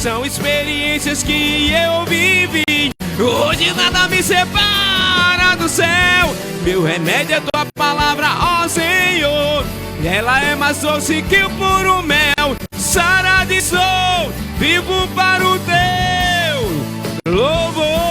são experiências que eu vivi. Hoje nada me separa do céu. Meu remédio é tua palavra, ó Senhor. Ela é mais doce que o puro mel. Sarado sou, vivo para o teu louvor.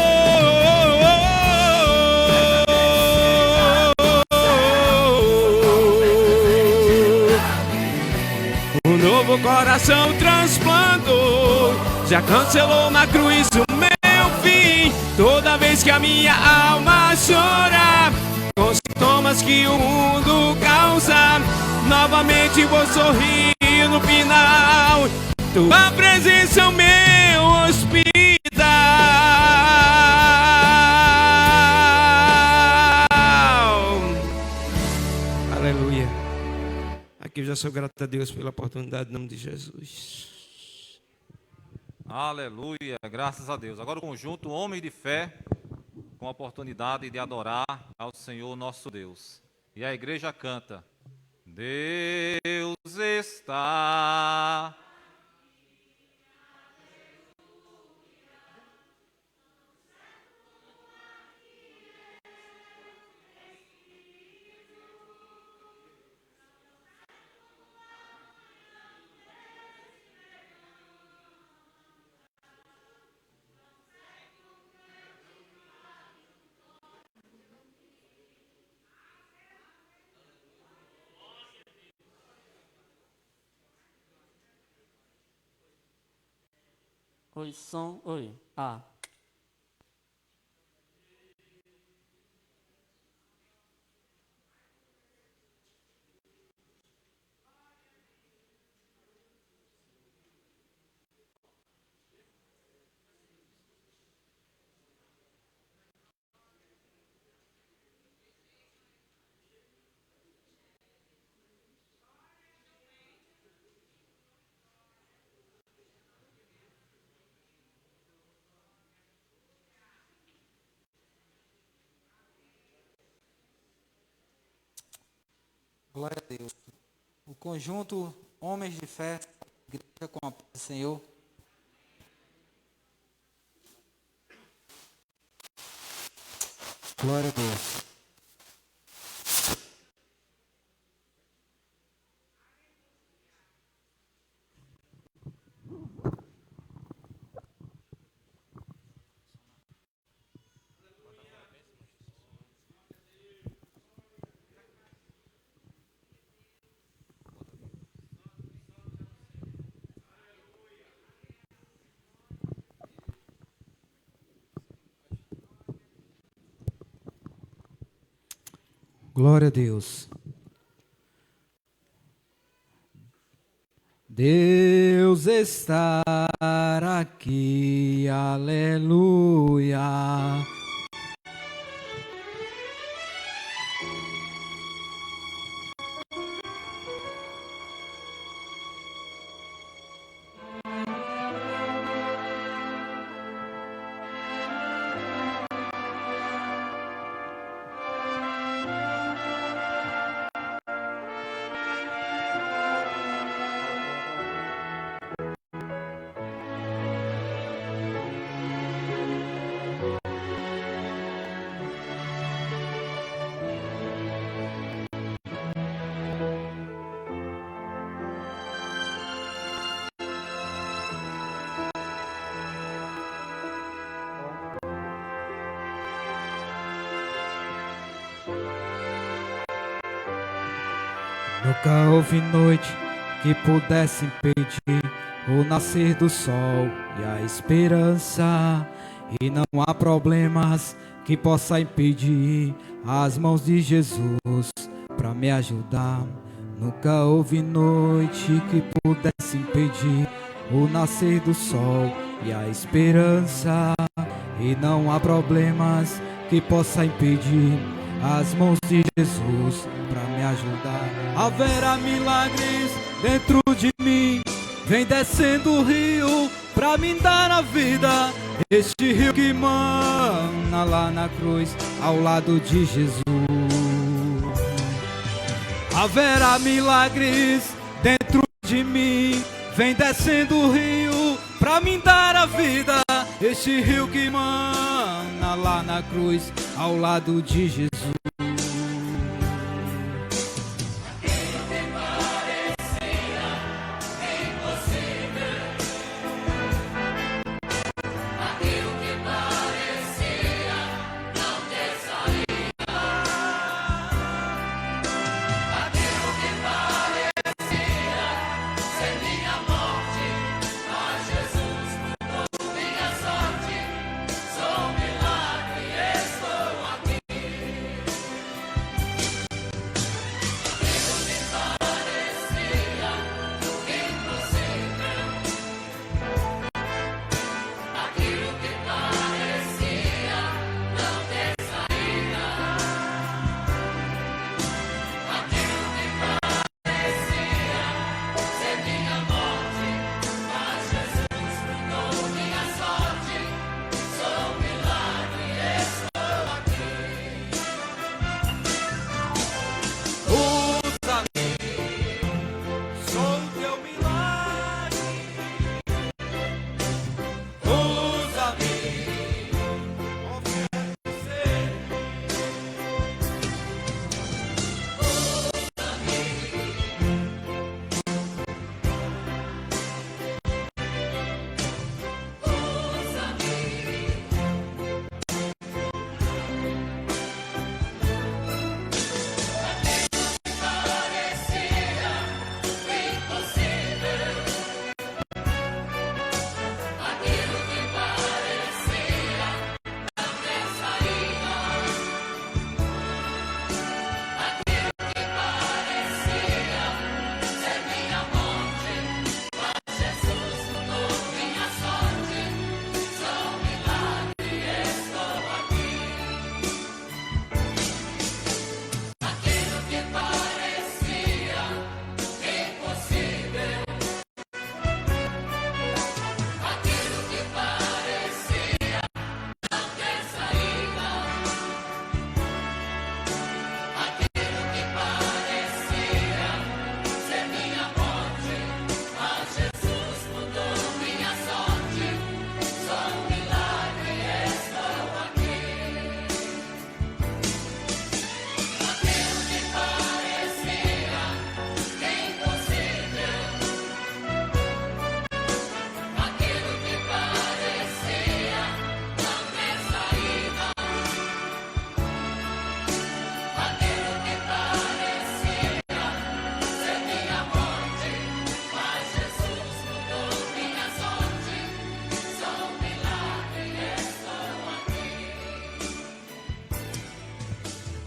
Um novo coração transplantou, já cancelou na cruz o meu fim. Toda vez que a minha alma chora com sintomas que o mundo causa, novamente vou sorrir no final. Tua presença é o meu hospital. Aleluia. Aqui eu já sou grato a Deus pela oportunidade, em nome de Jesus. Aleluia, graças a Deus. Agora o conjunto Homens de Fé, com a oportunidade de adorar ao Senhor nosso Deus. E a igreja canta: Deus está. Oi, som, oi, ah. Glória a Deus. O conjunto Homens de Fé, igreja com a paz do Senhor. Glória a Deus. Glória a Deus. Deus está aqui, aleluia. Nunca houve noite que pudesse impedir o nascer do sol e a esperança, e não há problemas que possa impedir as mãos de Jesus para me ajudar. Nunca houve noite que pudesse impedir o nascer do sol e a esperança, e não há problemas que possa impedir as mãos de Jesus para me ajudar. Haverá milagres dentro de mim, vem descendo o rio pra me dar a vida. Este rio que mana lá na cruz, ao lado de Jesus. Haverá milagres dentro de mim, vem descendo o rio pra mim dar a vida. Este rio que mana lá na cruz, ao lado de Jesus.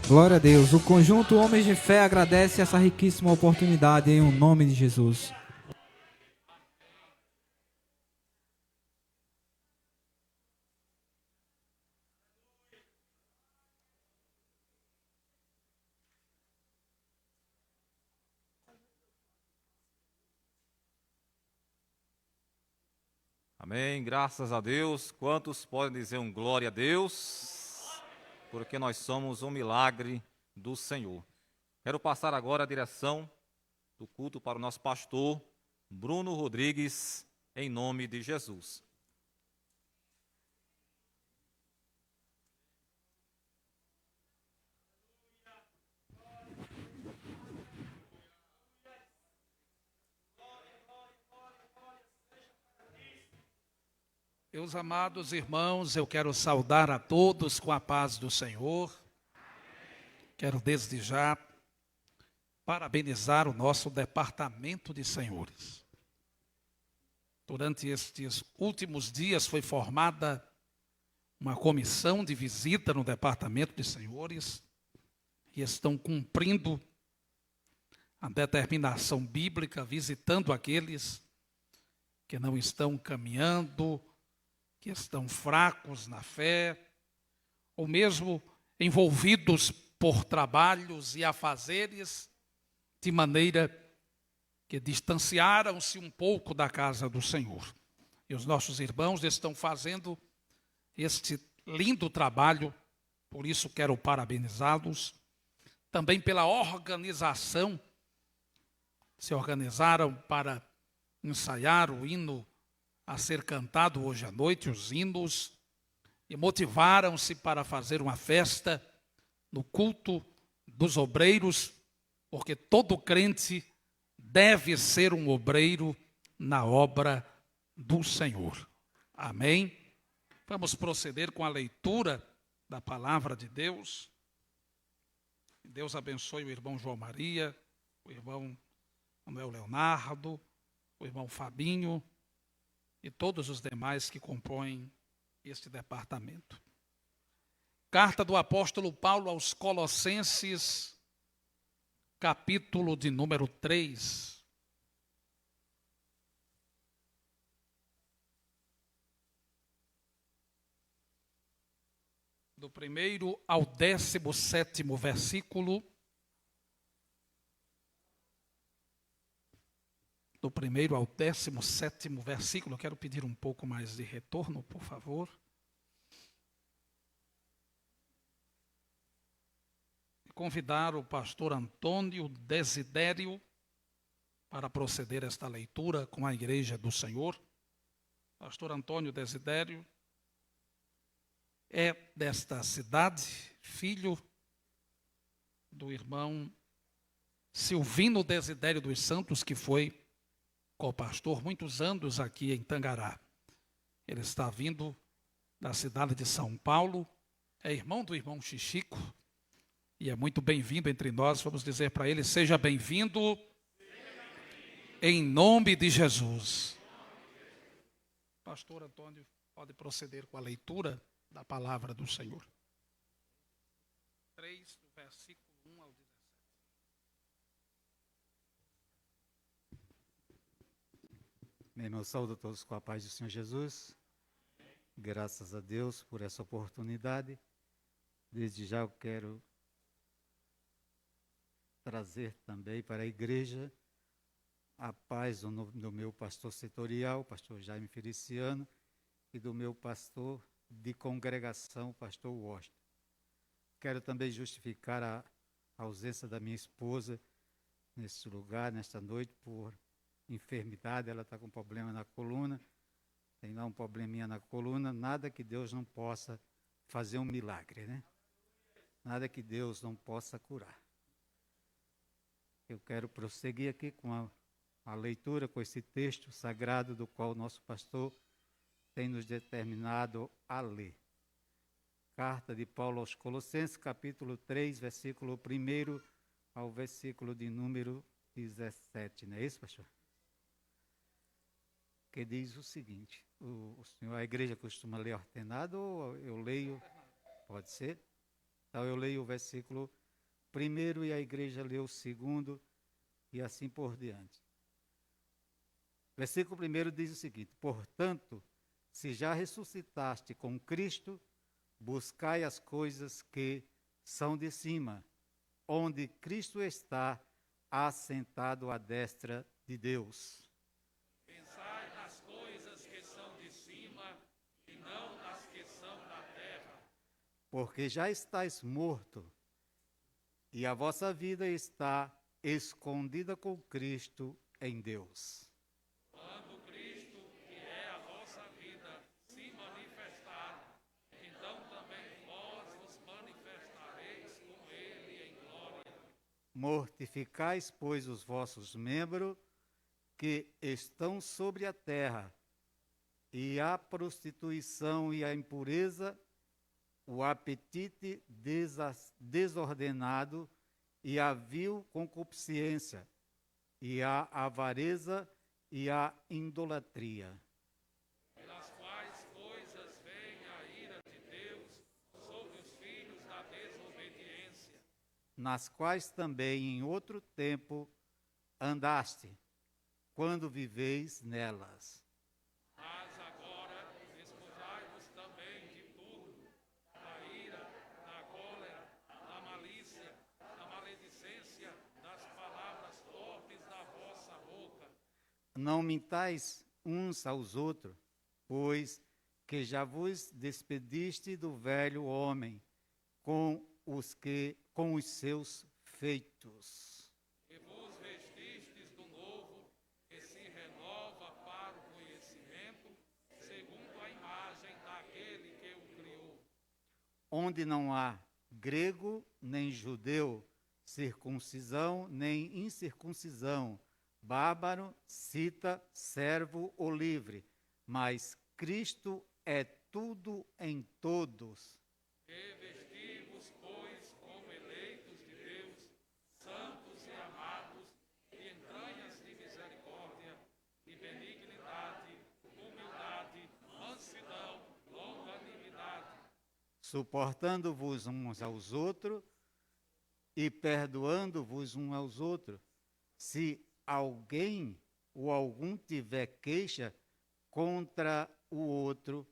Glória a Deus. O conjunto Homens de Fé agradece essa riquíssima oportunidade em nome de Jesus. Amém, graças a Deus. Quantos podem dizer um glória a Deus? Porque nós somos um milagre do Senhor. Quero passar agora a direção do culto para o nosso pastor, Bruno Rodrigues, em nome de Jesus. Meus amados irmãos, eu quero saudar a todos com a paz do Senhor. Quero desde já parabenizar o nosso departamento de senhores. Durante estes últimos dias foi formada uma comissão de visita no departamento de senhores e estão cumprindo a determinação bíblica, visitando aqueles que não estão caminhando, que estão fracos na fé, ou mesmo envolvidos por trabalhos e afazeres, de maneira que distanciaram-se um pouco da casa do Senhor. E os nossos irmãos estão fazendo este lindo trabalho, por isso quero parabenizá-los. Também pela organização, se organizaram para ensaiar o hino a ser cantado hoje à noite, os hinos, e motivaram-se para fazer uma festa no culto dos obreiros, porque todo crente deve ser um obreiro na obra do Senhor. Amém? Vamos proceder com a leitura da palavra de Deus. Deus abençoe o irmão João Maria, o irmão Manuel Leonardo, o irmão Fabinho e todos os demais que compõem este departamento. Carta do apóstolo Paulo aos Colossenses, capítulo de número 3. Do 1º ao 17º versículo. Do 1º ao 17º versículo, eu quero pedir um pouco mais de retorno, por favor. Convidar o pastor Antônio Desidério para proceder esta leitura com a Igreja do Senhor. Pastor Antônio Desidério é desta cidade, filho do irmão Silvino Desidério dos Santos, que foi co-pastor muitos anos aqui em Tangará. Ele está vindo da cidade de São Paulo, é irmão do irmão Chichico, e é muito bem-vindo entre nós. Vamos dizer para ele: seja bem-vindo em nome de Jesus. Pastor Antônio, pode proceder com a leitura da palavra do Senhor. 3, do versículo 1 ao 17. Meu irmão, saúdo a todos com a paz do Senhor Jesus. Graças a Deus por essa oportunidade. Desde já eu quero trazer também para a igreja a paz do meu pastor setorial, pastor Jaime Feliciano, e do meu pastor de congregação, pastor Washington. Quero também justificar a ausência da minha esposa nesse lugar, nesta noite, por enfermidade. Ela está com problema na coluna, tem lá um probleminha na coluna. Nada que Deus não possa fazer um milagre, né? Nada que Deus não possa curar. Eu quero prosseguir aqui com a leitura, com esse texto sagrado do qual o nosso pastor tem nos determinado a ler. Carta de Paulo aos Colossenses, capítulo 3, versículo 1 ao versículo de número 17. Não é isso, pastor? Que diz o seguinte: o senhor, a igreja costuma ler ordenado ou eu leio? Pode ser? Então eu leio o versículo 1 e a igreja lê o 2 e assim por diante. Versículo 1 diz o seguinte: portanto, se já ressuscitaste com Cristo, buscai as coisas que são de cima, onde Cristo está assentado à destra de Deus. Pensai nas coisas que são de cima e não nas que são da terra. Porque já estáis morto, e a vossa vida está escondida com Cristo em Deus. Quando Cristo, que é a vossa vida, se manifestar, então também vós vos manifestareis com Ele em glória. Mortificais, pois, os vossos membros que estão sobre a terra, e a prostituição e a impureza, o apetite desordenado e a vil concupiscência, e a avareza e a idolatria. Pelas quais coisas vem a ira de Deus sobre os filhos da desobediência. Nas quais também em outro tempo andaste, quando viveis nelas. Mas agora despojai-vos também de tudo: da ira, da cólera, da malícia, da maledicência, das palavras torpes da vossa boca. Não mintais uns aos outros, pois que já vos despediste do velho homem com os seus feitos. E vos vestistes do novo, que se renova onde não há grego nem judeu, circuncisão nem incircuncisão, bárbaro, cita, servo ou livre, mas Cristo é tudo em todos. Revesti-vos, pois, como eleitos de Deus, santos e amados, de entranhas de misericórdia, de benignidade, humildade, mansidão, longanimidade, Suportando-vos uns aos outros e perdoando-vos uns aos outros. Se alguém ou algum tiver queixa contra o outro,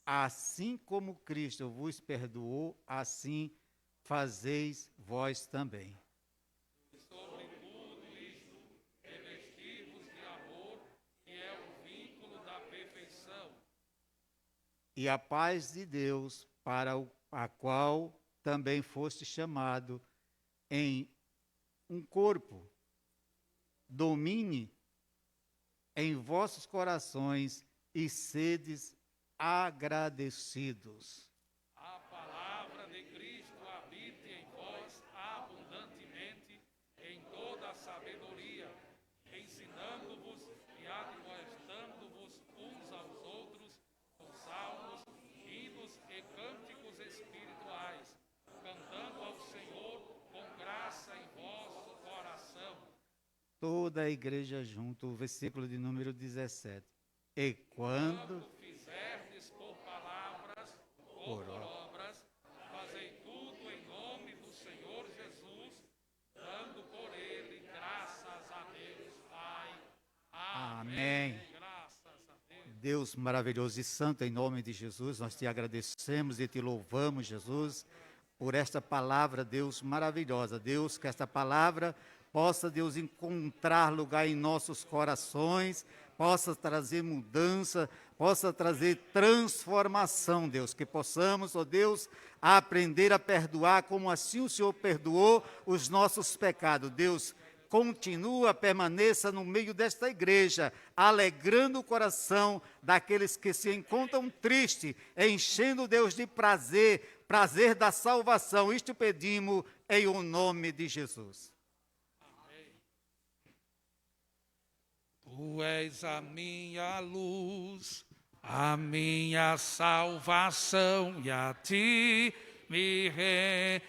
assim como Cristo vos perdoou, assim fazeis vós também. sobretudo isto, revesti-vos de amor, que é o vínculo da perfeição. E a paz de Deus, para a qual também foste chamado em um corpo, domine em vossos corações e sedes agradecidos. A palavra de Cristo habite em vós abundantemente em toda a sabedoria, ensinando-vos e admoestando-vos uns aos outros com salmos, hinos e cânticos espirituais, cantando ao Senhor com graça em vosso coração. Toda a igreja junto, o versículo de número 17. E quando Fizerdes por palavras ou por obras, fazei tudo em nome do Senhor Jesus, dando por ele graças a Deus Pai. Amém. Graças a Deus. Deus maravilhoso e santo, em nome de Jesus, nós te agradecemos e te louvamos, Jesus, por esta palavra, Deus, maravilhosa. Deus, que esta palavra possa, Deus, encontrar lugar em nossos corações, possa trazer mudança, possa trazer transformação, Deus, que possamos, ó Deus, aprender a perdoar como assim o Senhor perdoou os nossos pecados. Deus, continua, permaneça no meio desta igreja, alegrando o coração daqueles que se encontram tristes, enchendo, Deus, de prazer, prazer da salvação. Isto pedimos em o nome de Jesus. Tu és a minha luz, a minha salvação, e a ti me renderei.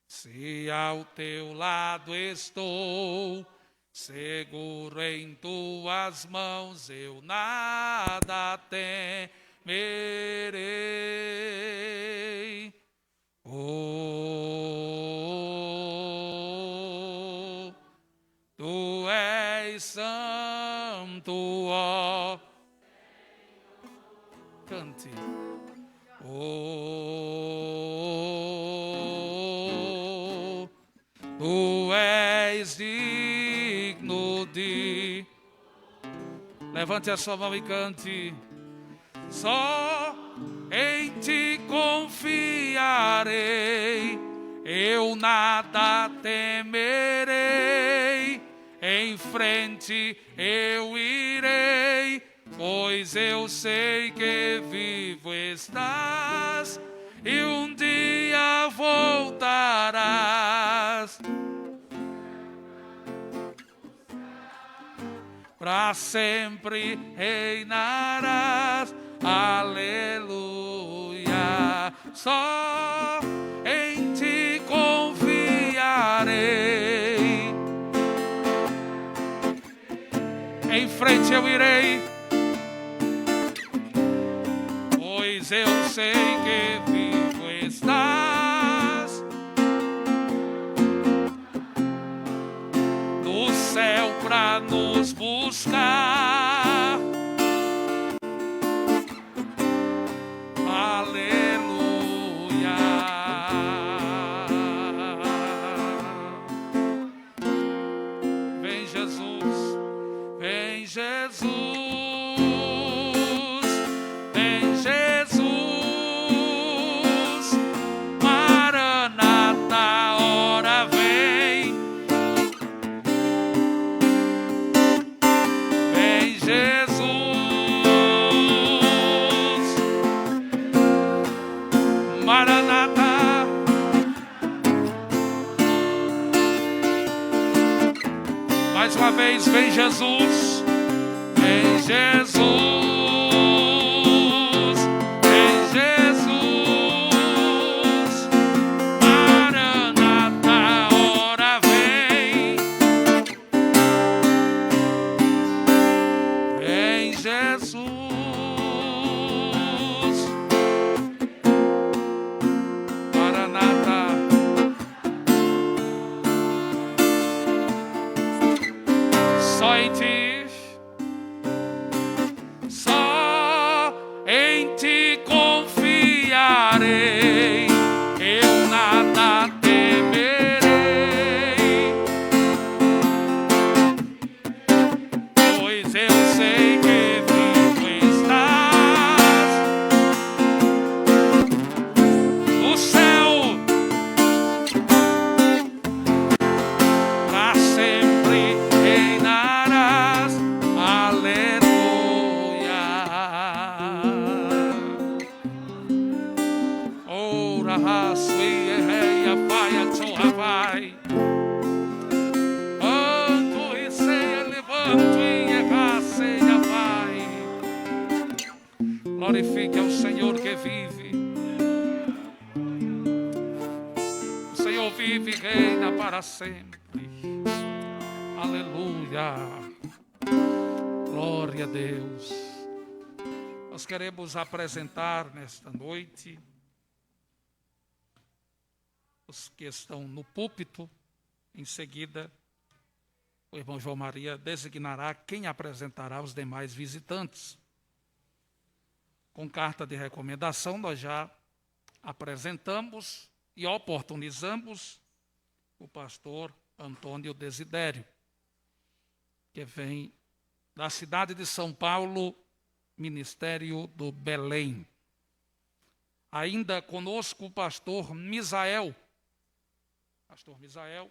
Se ao teu lado estou, seguro em tuas mãos, eu nada temerei. Oh, tu és santo, ó. Cante. Oh, tu és digno de. Levante a sua mão e cante. Só em ti confiarei, eu nada temerei, em frente eu irei, pois eu sei que vivo estás e um dia voltarás. Para sempre reinarás, aleluia. Só em ti confiarei, em frente eu irei, pois eu sei que vivo estás no céu pra nos buscar. Aleluia. Vem Jesus, vem Jesus, vem Jesus, Maranata, ora vem. Vem Jesus, Mais uma vez, vem Jesus, vem Jesus. Glorifique ao Senhor que vive. O Senhor vive e reina para sempre. Aleluia. Glória a Deus. Nós queremos apresentar nesta noite os que estão no púlpito. Em seguida, o irmão João Maria designará quem apresentará os demais visitantes. Com carta de recomendação, nós já apresentamos e oportunizamos o pastor Antônio Desidério, que vem da cidade de São Paulo, Ministério do Belém. Ainda conosco o pastor Misael. Pastor Misael,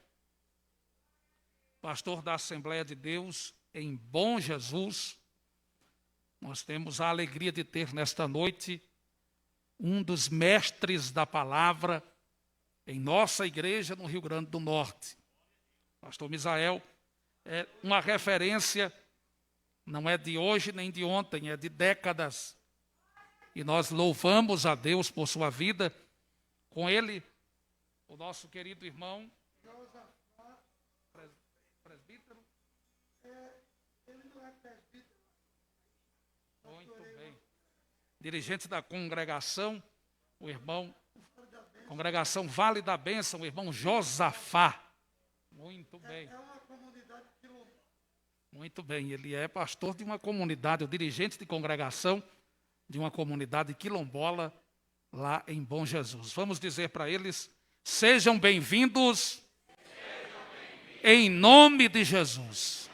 pastor da Assembleia de Deus em Bom Jesus. Nós temos a alegria de ter nesta noite um dos mestres da palavra em nossa igreja no Rio Grande do Norte. Pastor Misael é uma referência, não é de hoje nem de ontem, é de décadas. E nós louvamos a Deus por sua vida. Com ele, o nosso querido irmão presbítero. Ele não é presbítero. Muito bem. Dirigente da congregação, o irmão, congregação Vale da Bênção, o irmão Josafá. Muito bem. É uma comunidade quilombola. Muito bem, ele é pastor de uma comunidade, o dirigente de congregação de uma comunidade quilombola lá em Bom Jesus. Vamos dizer para eles, sejam bem-vindos em nome de Jesus.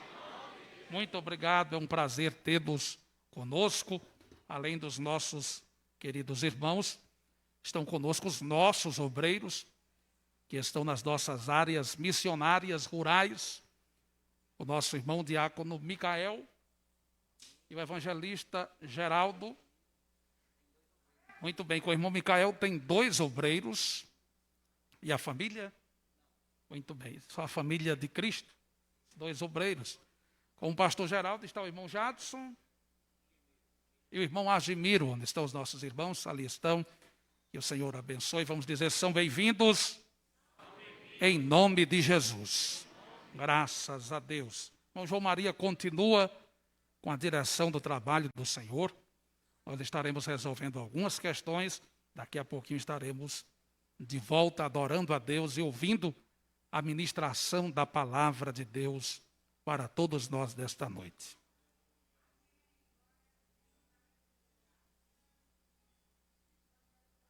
Muito obrigado, é um prazer tê-los conosco, além dos nossos queridos irmãos, estão conosco os nossos obreiros, que estão nas nossas áreas missionárias rurais, o nosso irmão diácono Micael e o evangelista Geraldo. Muito bem, com o irmão Micael tem 2 obreiros, e a família? Muito bem, só a família de Cristo, 2 obreiros. Com o pastor Geraldo está o irmão Jadson, e o irmão Agimiro, onde estão os nossos irmãos, ali estão. Que o Senhor abençoe. Vamos dizer, são bem-vindos em nome de Jesus. Graças a Deus. O irmão João Maria continua com a direção do trabalho do Senhor. Nós estaremos resolvendo algumas questões. Daqui a pouquinho estaremos de volta adorando a Deus e ouvindo a ministração da palavra de Deus para todos nós desta noite.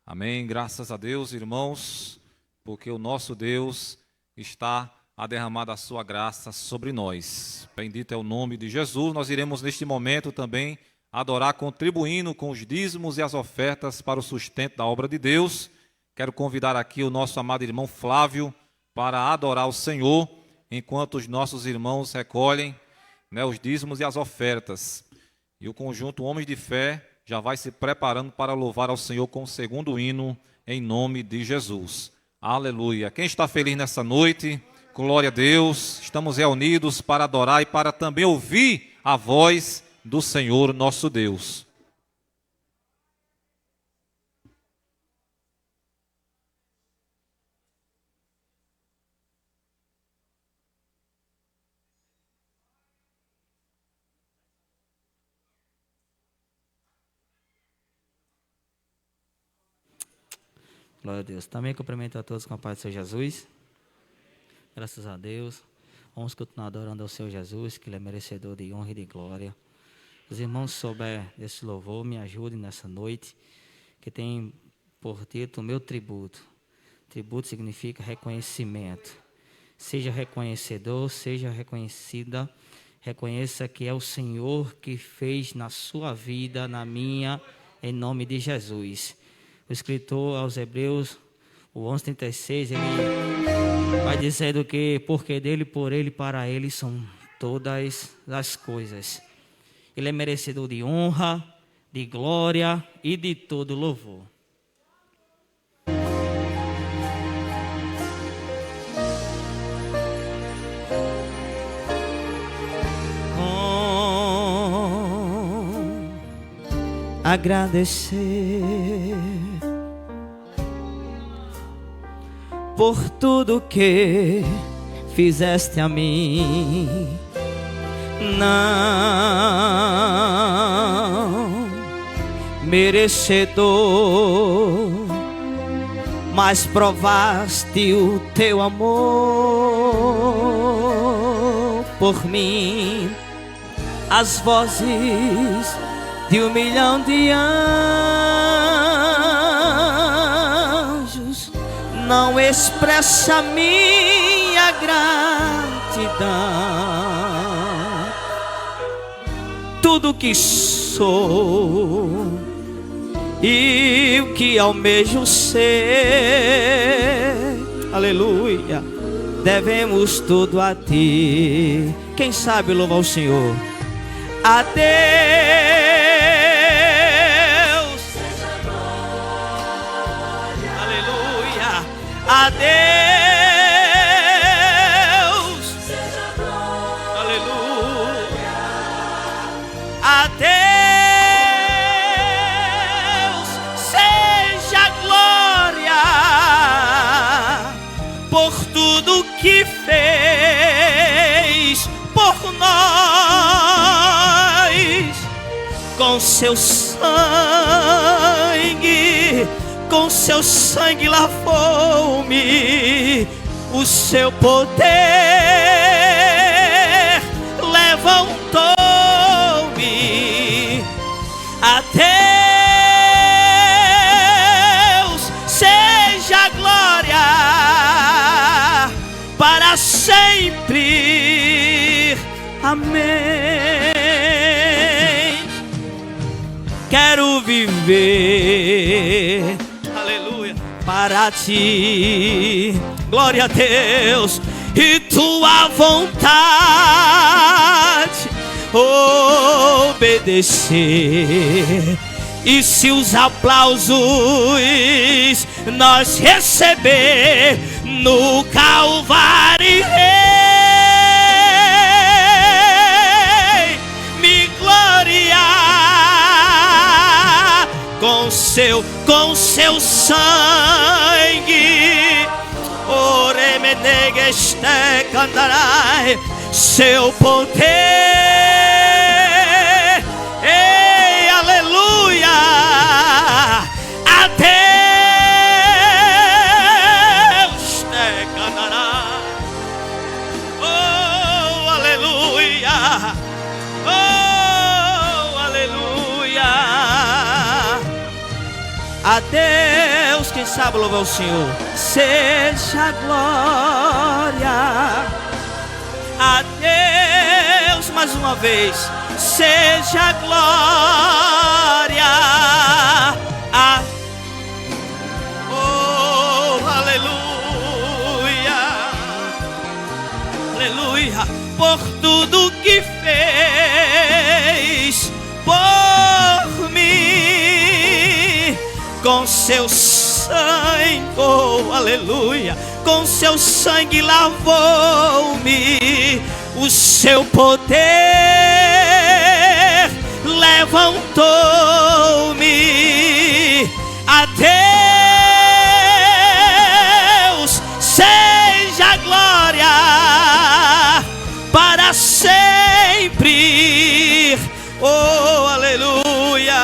Amém, graças a Deus, irmãos, porque o nosso Deus está a derramar a sua graça sobre nós. Bendito é o nome de Jesus. Nós iremos neste momento também adorar contribuindo com os dízimos e as ofertas para o sustento da obra de Deus. Quero convidar aqui o nosso amado irmão Flávio para adorar o Senhor, enquanto os nossos irmãos recolhem, os dízimos e as ofertas. E o conjunto Homens de Fé já vai se preparando para louvar ao Senhor com o segundo hino, em nome de Jesus. Aleluia. Quem está feliz nessa noite, Glória a Deus. Estamos reunidos para adorar e para também ouvir a voz do Senhor nosso Deus. Glória a Deus. Também cumprimento a todos com a paz do Senhor Jesus. Graças a Deus. Vamos continuar adorando ao Senhor Jesus, que Ele é merecedor de honra e de glória. Os irmãos souber desse louvor, me ajudem nessa noite, que tem por título o meu tributo. Tributo significa reconhecimento. Seja reconhecedor, seja reconhecida. Reconheça que é o Senhor que fez na sua vida, na minha, em nome de Jesus. O escritor aos Hebreus, o 11:36, ele vai dizendo que porque dele, por ele, para ele são todas as coisas. Ele é merecedor de honra, de glória e de todo louvor. Agradecer por tudo que fizeste a mim. Não merecedor, mas provaste o teu amor por mim. As vozes de 1 milhão de anjos não expressa minha gratidão. Tudo que sou e o que almejo ser, aleluia, devemos tudo a ti. Quem sabe louvar o Senhor? A Deus, aleluia, a Deus, aleluia, a Deus seja glória por tudo que fez por nós, com seu sangue lavou-me, o seu poder levantou-me. A Deus seja glória para sempre. Amém. Quero viver, aleluia, para ti, glória a Deus, e tua vontade obedecer. E se os aplausos nós receber no Calvário, me gloriar com seu sangue, oremenegeste cantarai, seu poder, ei, aleluia, a Deus te cantará, oh, aleluia, oh, aleluia, a Deus, quem sabe louvar o Senhor, seja glória. A Deus, mais uma vez, seja glória. Oh, aleluia, aleluia, por tudo que fez por mim, com seu sangue, oh, aleluia, com seu sangue lavou-me, o seu poder levantou-me. A Deus seja a glória para sempre. Oh, aleluia.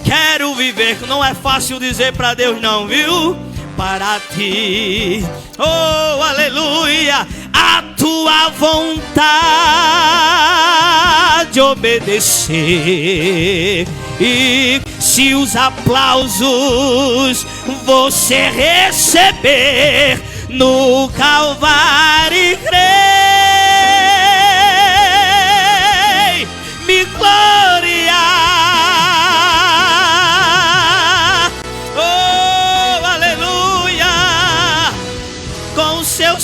Quero viver, não é fácil dizer para Deus não, viu? Para ti, oh, aleluia, a tua vontade obedecer. E se os aplausos você receber no Calvário, irei me gloriar. Oh, aleluia, com seu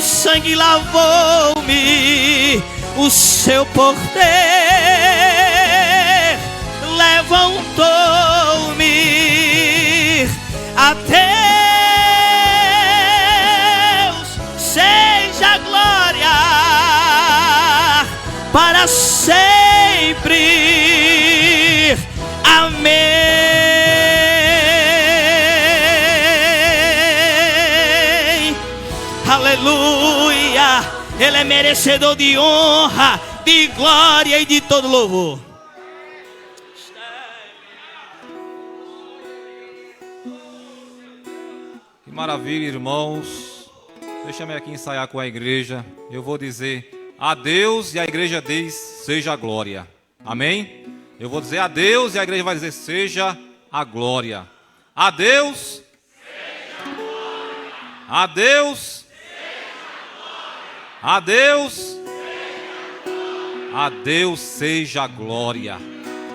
sangue lavou-me, o seu poder levantou-me. A Deus seja a glória para sempre. Amém. Aleluia. Ele é merecedor de honra, de glória e de todo louvor. Que maravilha, irmãos. Deixa-me aqui ensaiar com a igreja. Eu vou dizer a Deus e a igreja diz, seja a glória. Amém? Eu vou dizer a Deus e a igreja vai dizer, seja a glória. A Deus, seja a glória. A Deus, a Deus, a Deus seja a glória.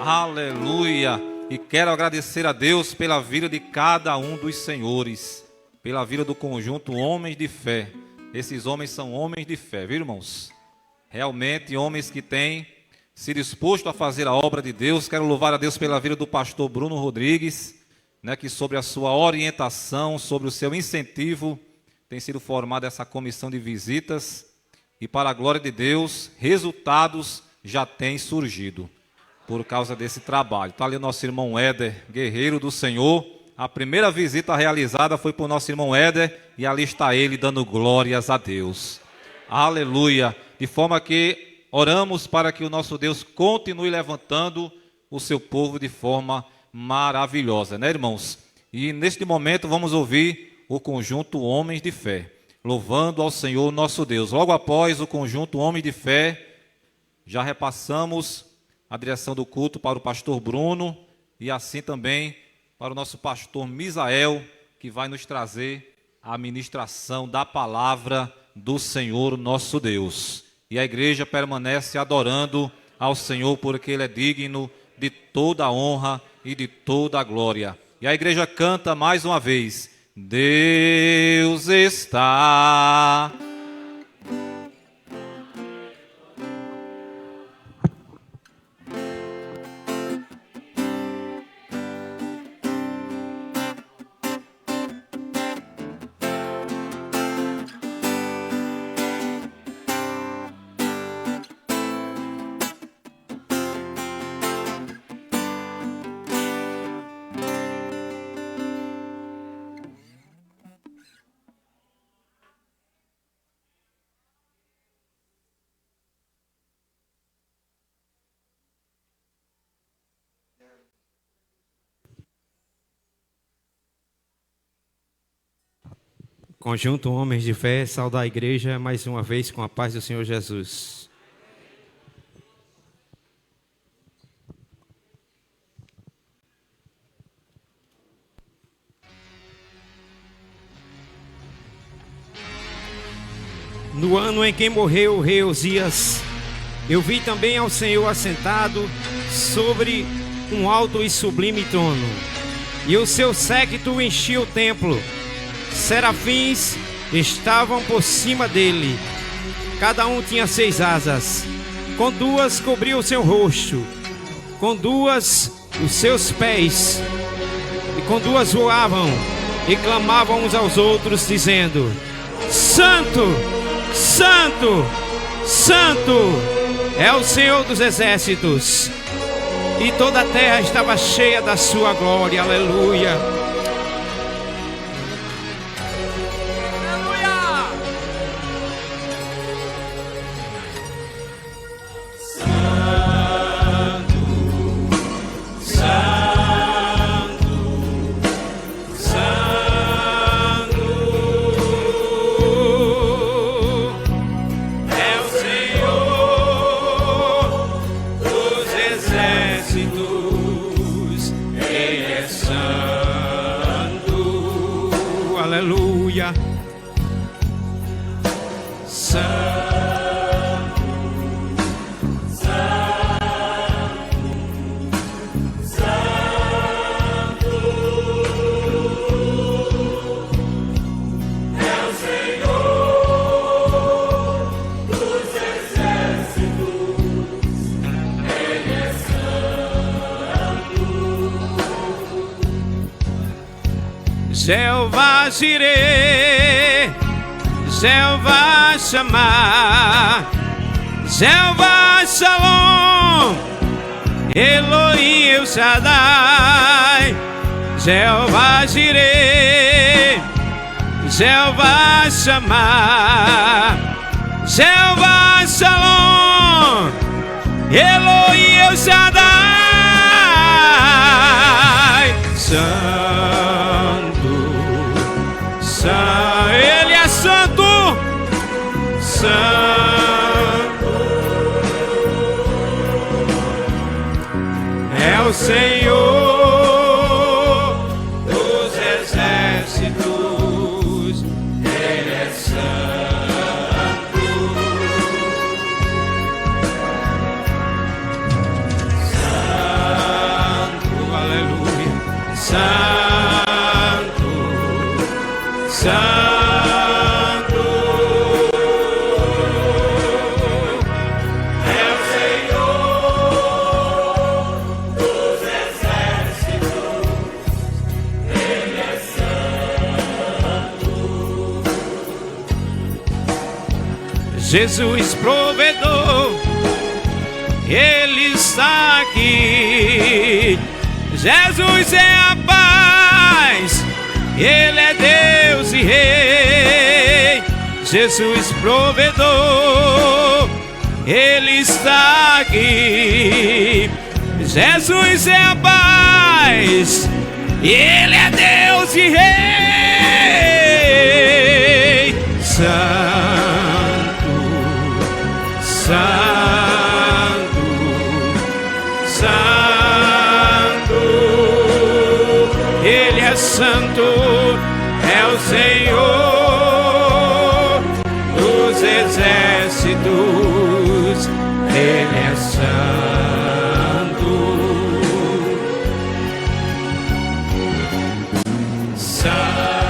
Aleluia. E quero agradecer a Deus pela vida de cada um dos senhores, pela vida do conjunto Homens de Fé. Esses homens são homens de fé, viu, irmãos? Realmente homens que têm se disposto a fazer a obra de Deus. Quero louvar a Deus pela vida do pastor Bruno Rodrigues, que sobre a sua orientação, sobre o seu incentivo, tem sido formada essa comissão de visitas. E para a glória de Deus, resultados já têm surgido por causa desse trabalho. Está ali o nosso irmão Éder, guerreiro do Senhor. A primeira visita realizada foi para o nosso irmão Éder e ali está ele dando glórias a Deus. Aleluia. De forma que oramos para que o nosso Deus continue levantando o seu povo de forma maravilhosa, né, irmãos? E neste momento vamos ouvir o conjunto Homens de Fé, louvando ao Senhor nosso Deus. Logo após o conjunto Homem de Fé, já repassamos a direção do culto para o pastor Bruno e assim também para o nosso pastor Misael, que vai nos trazer a ministração da palavra do Senhor nosso Deus. E a igreja permanece adorando ao Senhor porque Ele é digno de toda a honra e de toda a glória. E a igreja canta mais uma vez: Deus está. Conjunto Homens de Fé, saudar a igreja mais uma vez com a paz do Senhor Jesus. No ano em que morreu o rei Uzias, eu vi também ao Senhor assentado sobre um alto e sublime trono, e o seu séquito enchia o templo. Serafins estavam por cima dele, cada um tinha 6 asas, com 2 cobriu o seu rosto, com 2 os seus pés, e com duas voavam e clamavam uns aos outros, dizendo: Santo, Santo, Santo é o Senhor dos exércitos, e toda a terra estava cheia da sua glória. Aleluia. Aleluia. Jeová Jireh, Jeová Shammah, Jeová Shalom, Elohim El Shaddai. Jeová Jireh, Jeová Shammah, Jeová Shalom, Elohim El Shaddai. Ele é santo, santo é o Senhor dos exércitos. Ele é santo, santo, aleluia, santo. Santo é o Senhor dos exércitos, Ele é santo. Jesus provedor, Ele está aqui. Jesus é a paz, Ele é Deus e Rei. Jesus provedor, Ele está aqui. Jesus é a paz, Ele é Deus e Rei. Santo, Santo, Santo, Ele é santo, é o Senhor dos exércitos. Ele é santo, santo,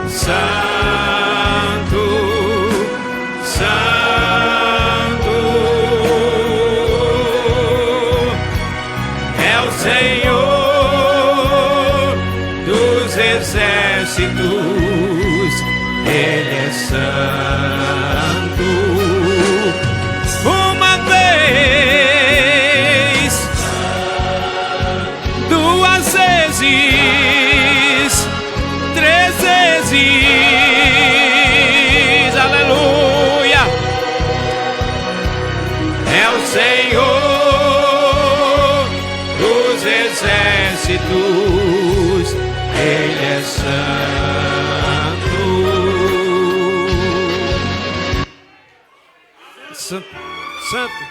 santo, santo é o Senhor dos exércitos. Ele é santo. Uma vez, duas vezes, três vezes, aleluia. É o Senhor dos exércitos. Ele é santo, santo,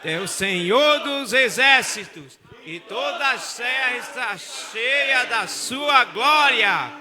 é o Senhor dos exércitos, e toda a terra está cheia da sua glória.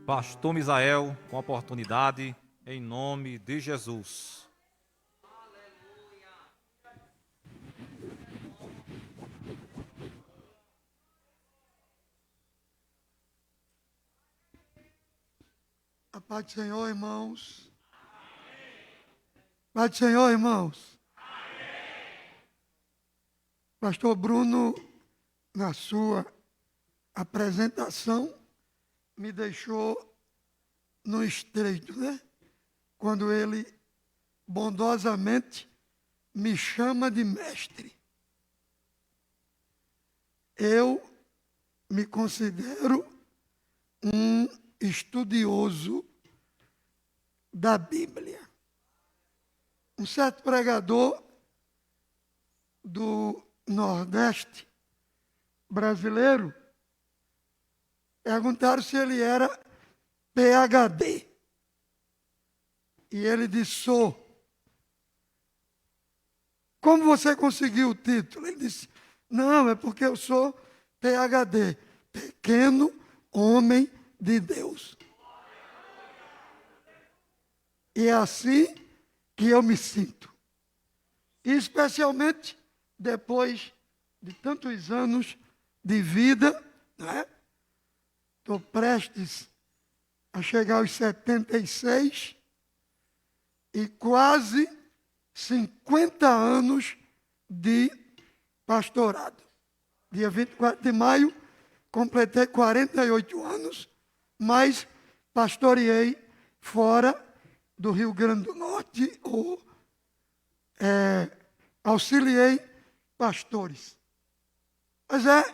Pastor Misael, com a oportunidade, em nome de Jesus. A paz do Senhor, irmãos. Paz do Senhor, irmãos. Pastor Bruno, na sua apresentação, me deixou no estreito, né? Quando ele bondosamente me chama de mestre. Eu me considero um estudioso da Bíblia. Um certo pregador do Nordeste brasileiro perguntaram se ele era PhD. E ele disse: sou. Como você conseguiu o título? Ele disse: não, é porque eu sou PhD, pequeno homem de Deus. E é assim que eu me sinto. E especialmente depois de tantos anos de vida, né? Estou prestes a chegar aos 76 e quase 50 anos de pastorado. Dia 24 de maio, completei 48 anos, mas pastoreei fora do Rio Grande do Norte, ou auxiliei pastores. Mas é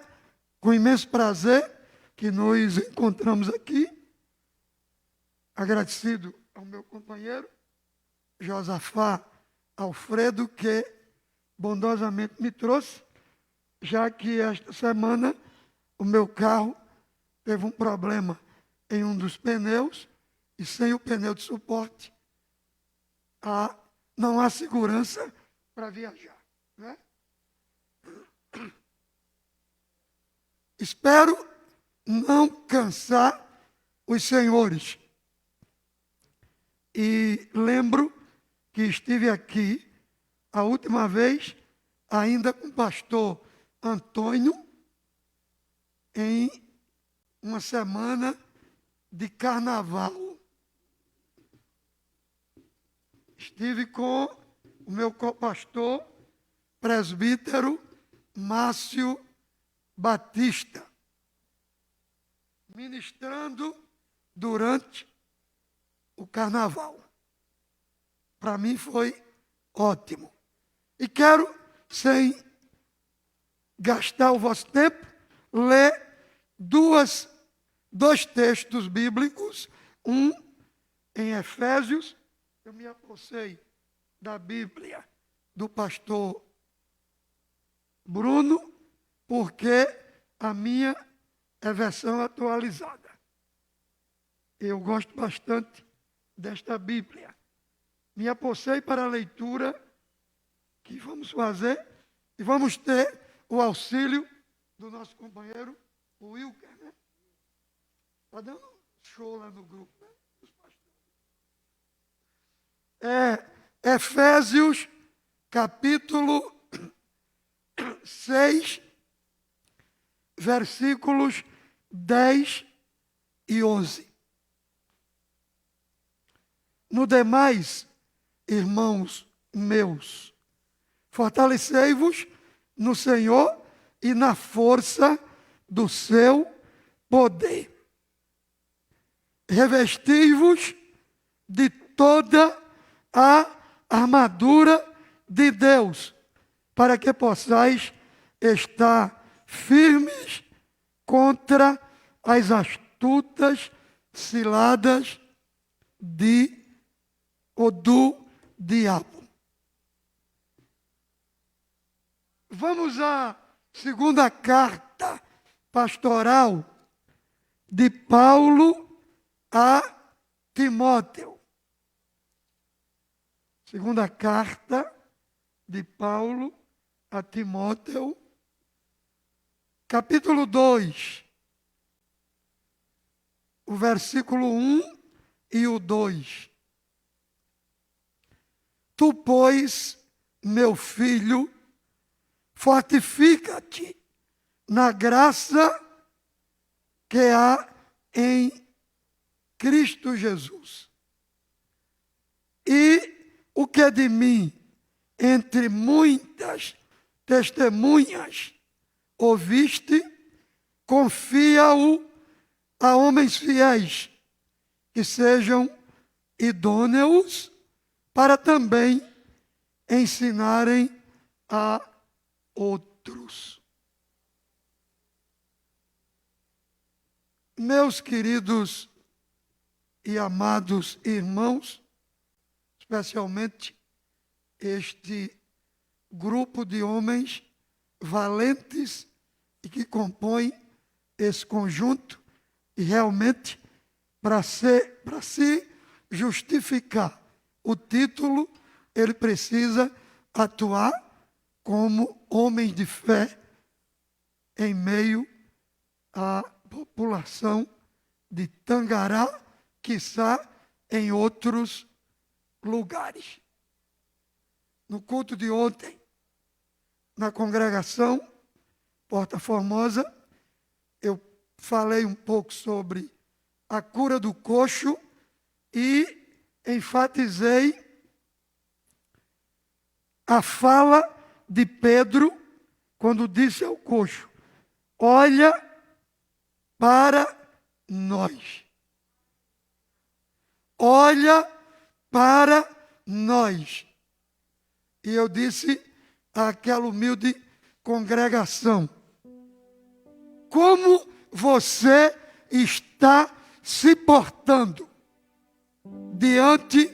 com imenso prazer que nos encontramos aqui, agradecido ao meu companheiro, Josafá Alfredo, que bondosamente me trouxe, já que esta semana o meu carro teve um problema em um dos pneus, e sem o pneu de suporte, não há segurança para viajar. Né? Espero não cansar os senhores. E lembro que estive aqui a última vez, ainda com o pastor Antônio, em uma semana de carnaval. Estive com o meu co-pastor, presbítero Márcio Batista, ministrando durante o carnaval. Para mim foi ótimo. E quero, sem gastar o vosso tempo, ler dois textos bíblicos. Um em Efésios. Eu me apossei da Bíblia do pastor Bruno, porque a minha é versão atualizada. Eu gosto bastante desta Bíblia. Me apossei para a leitura que vamos fazer e vamos ter o auxílio do nosso companheiro, o Wilker, né? Está dando show lá no grupo, né? Efésios, capítulo 6, versículos 10 e 11. No demais, irmãos meus, fortalecei-vos no Senhor e na força do seu poder. Revesti-vos de toda a armadura de Deus, para que possais estar firmes contra as astutas ciladas do diabo. Vamos à segunda carta pastoral de Paulo a Timóteo. Segunda carta de Paulo a Timóteo, capítulo 2. o versículo 1 e o 2. Tu, pois, meu filho, fortifica-te na graça que há em Cristo Jesus. E o que de mim, entre muitas testemunhas, ouviste, confia-o a homens fiéis, que sejam idôneos para também ensinarem a outros. Meus queridos e amados irmãos, especialmente este grupo de homens valentes e que compõem esse conjunto, e realmente, para se justificar o título, ele precisa atuar como homem de fé em meio à população de Tangará, quiçá em outros lugares. No culto de ontem, na congregação Porta Formosa, eu falei um pouco sobre a cura do coxo e enfatizei a fala de Pedro quando disse ao coxo: olha para nós. Olha para nós. E eu disse àquela humilde congregação: como você está se portando diante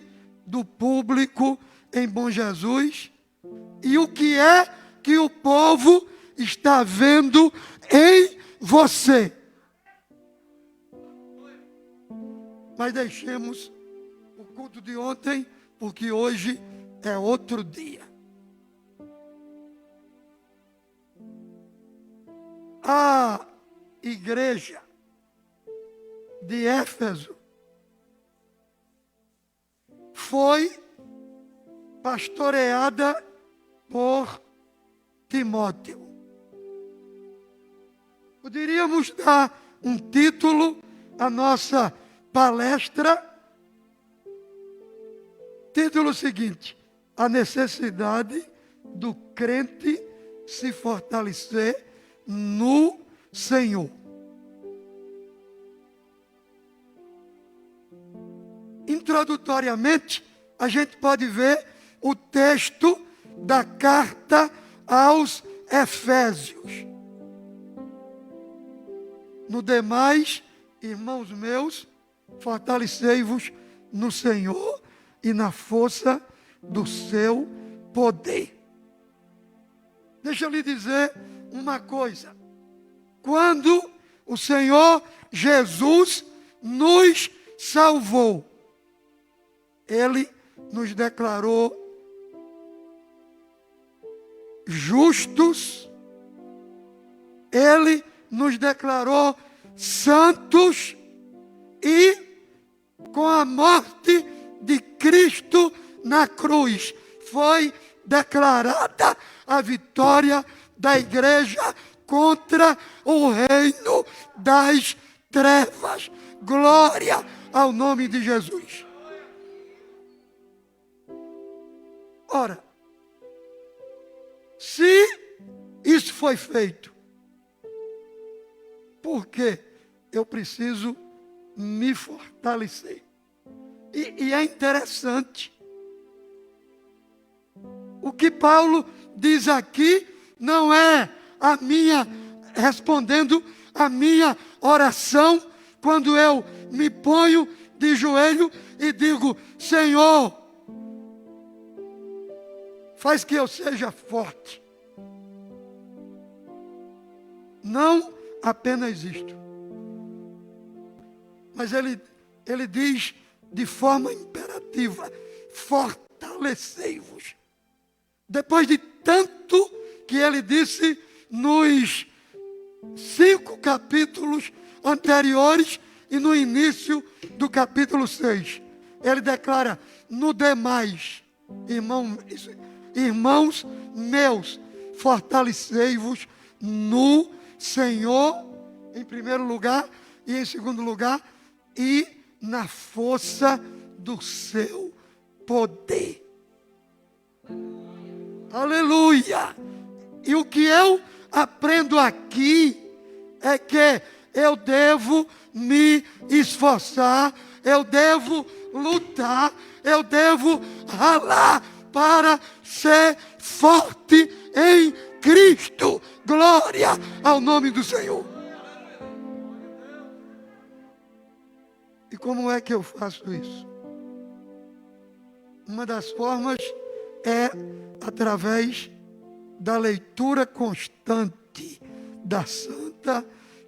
do público em Bom Jesus, e o que é que o povo está vendo em você? Mas deixemos o culto de ontem, porque hoje é outro dia. A igreja de Éfeso foi pastoreada por Timóteo. Poderíamos dar um título à nossa palestra, título seguinte: a necessidade do crente se fortalecer no Senhor. Introdutoriamente, a gente pode ver o texto da carta aos Efésios. No demais, irmãos meus, fortalecei-vos no Senhor e na força do seu poder. Deixa eu lhe dizer uma coisa. Quando o Senhor Jesus nos salvou, Ele nos declarou justos, Ele nos declarou santos, e com a morte de Cristo na cruz foi declarada a vitória da igreja contra o reino das trevas. Glória ao nome de Jesus. Ora, se isso foi feito, por que eu preciso me fortalecer? E é interessante. O que Paulo diz aqui não é a minha, respondendo a minha oração, quando eu me ponho de joelho e digo: Senhor, faz que eu seja forte. Não apenas isto, mas ele diz de forma imperativa: fortalecei-vos. Depois de tanto que ele disse nos 5 capítulos anteriores, e no início do capítulo 6. Ele declara: no demais, irmãos meus, fortalecei-vos no Senhor, em primeiro lugar, e em segundo lugar, e na força do seu poder. Aleluia! E o que eu aprendo aqui é que eu devo me esforçar, eu devo lutar, eu devo ralar para ser forte em Cristo. Glória ao nome do Senhor. E como é que eu faço isso? Uma das formas é através da leitura constante da Santa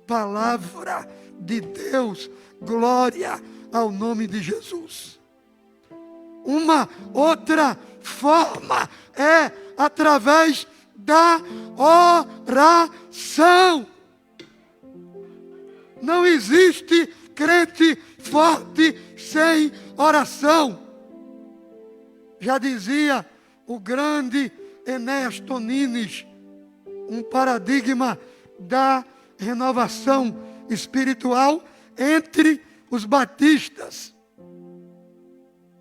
Palavra de Deus. Glória ao nome de Jesus. Uma outra forma é através da oração. Não existe crente forte sem oração. Já dizia o grande Enéas Tonines, um paradigma da renovação espiritual entre os batistas.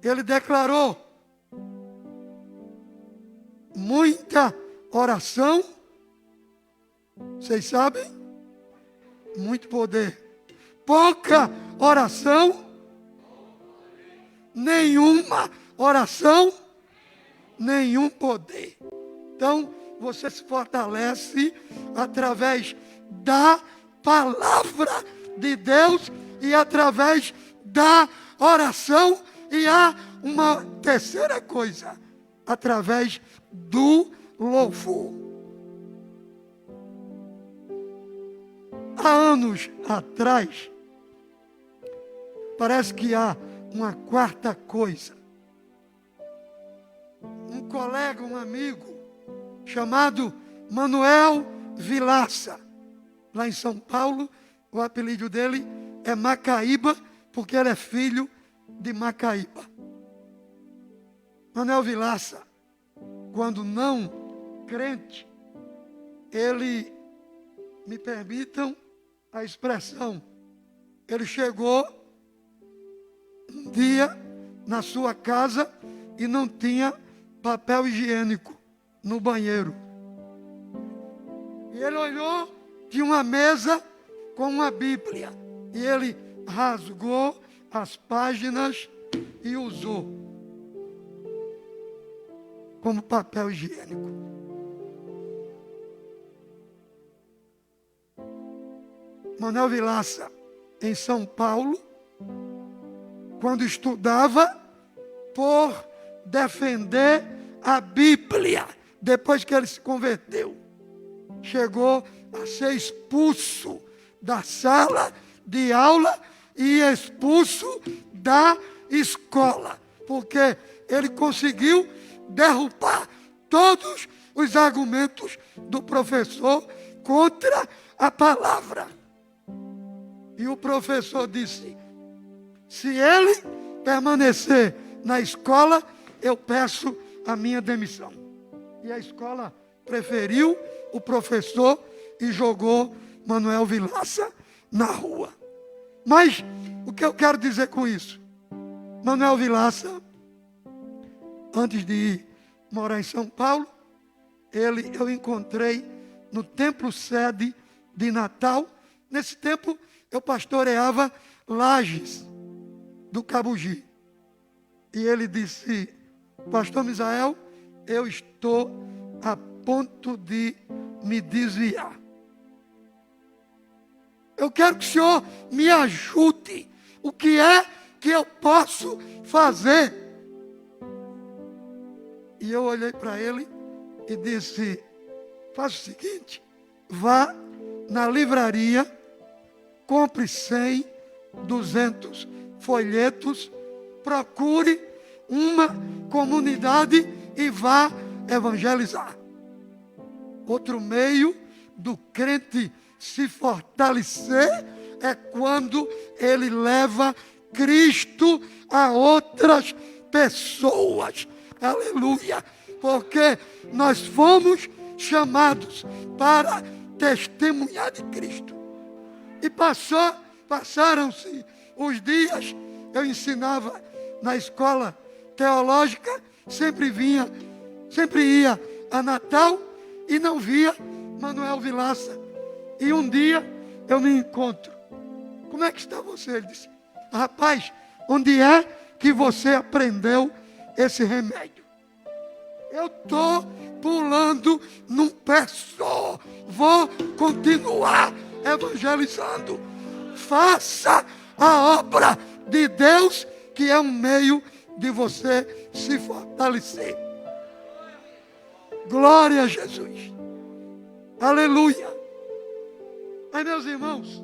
Ele declarou: muita oração, vocês sabem? Muito poder. Pouca oração, nenhuma oração, nenhum poder. Então, você se fortalece através da palavra de Deus e através da oração. E há uma terceira coisa, através do louvor. Há anos atrás, parece que há uma quarta coisa. Um colega, um amigo, chamado Manuel Vilaça, lá em São Paulo, o apelido dele é Macaíba, porque ele é filho de Macaíba. Manuel Vilaça, quando não crente, ele, me permitam a expressão, ele chegou um dia na sua casa e não tinha papel higiênico no banheiro. E ele olhou, tinha uma mesa com uma Bíblia. E ele rasgou as páginas e usou como papel higiênico. Manuel Vilaça, em São Paulo, quando estudava por defender a Bíblia, depois que ele se converteu, chegou a ser expulso da sala de aula e expulso da escola, porque ele conseguiu derrubar todos os argumentos do professor contra a palavra. E o professor disse: se ele permanecer na escola, eu peço a minha demissão. E a escola preferiu o professor e jogou Manuel Vilaça na rua. Mas o que eu quero dizer com isso? Manuel Vilaça, antes de ir morar em São Paulo, eu encontrei no templo sede de Natal. Nesse tempo eu pastoreava Lages do Cabugi. E ele disse: pastor Misael, eu estou a ponto de me desviar. Eu quero que o senhor me ajude. O que é que eu posso fazer? E eu olhei para ele e disse: faça o seguinte, vá na livraria, compre 100, 200 folhetos, procure uma comunidade e vá evangelizar. Outro meio do crente se fortalecer é quando ele leva Cristo a outras pessoas. Aleluia! Porque nós fomos chamados para testemunhar de Cristo. E passaram-se os dias, eu ensinava na escola teológica, sempre ia a Natal e não via Manuel Vilaça. E um dia eu me encontro. Como é que está você? Ele disse, rapaz, onde é que você aprendeu esse remédio? Eu estou pulando num pé só. Vou continuar evangelizando. Faça a obra de Deus, que é um meio de você se fortalecer. Glória a Jesus. Aleluia. Aí, meus irmãos,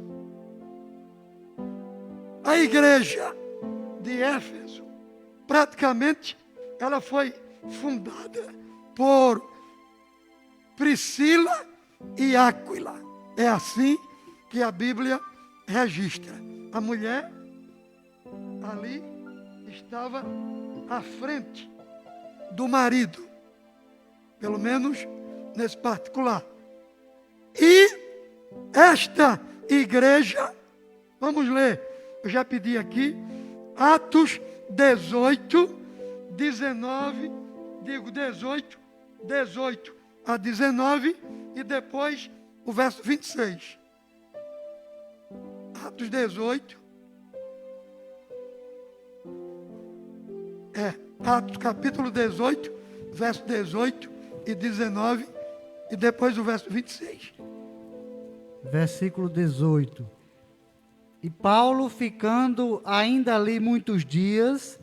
a igreja de Éfeso, praticamente, ela foi fundada por Priscila e Áquila. É assim que a Bíblia registra. A mulher ali estava à frente do marido, pelo menos nesse particular. E esta igreja, vamos ler, eu já pedi aqui, Atos 18, 19, digo 18 a 19 e depois o verso 26. Atos 18. Atos capítulo 18, verso 18 e 19 e depois o verso 26. Versículo 18. E Paulo, ficando ainda ali muitos dias,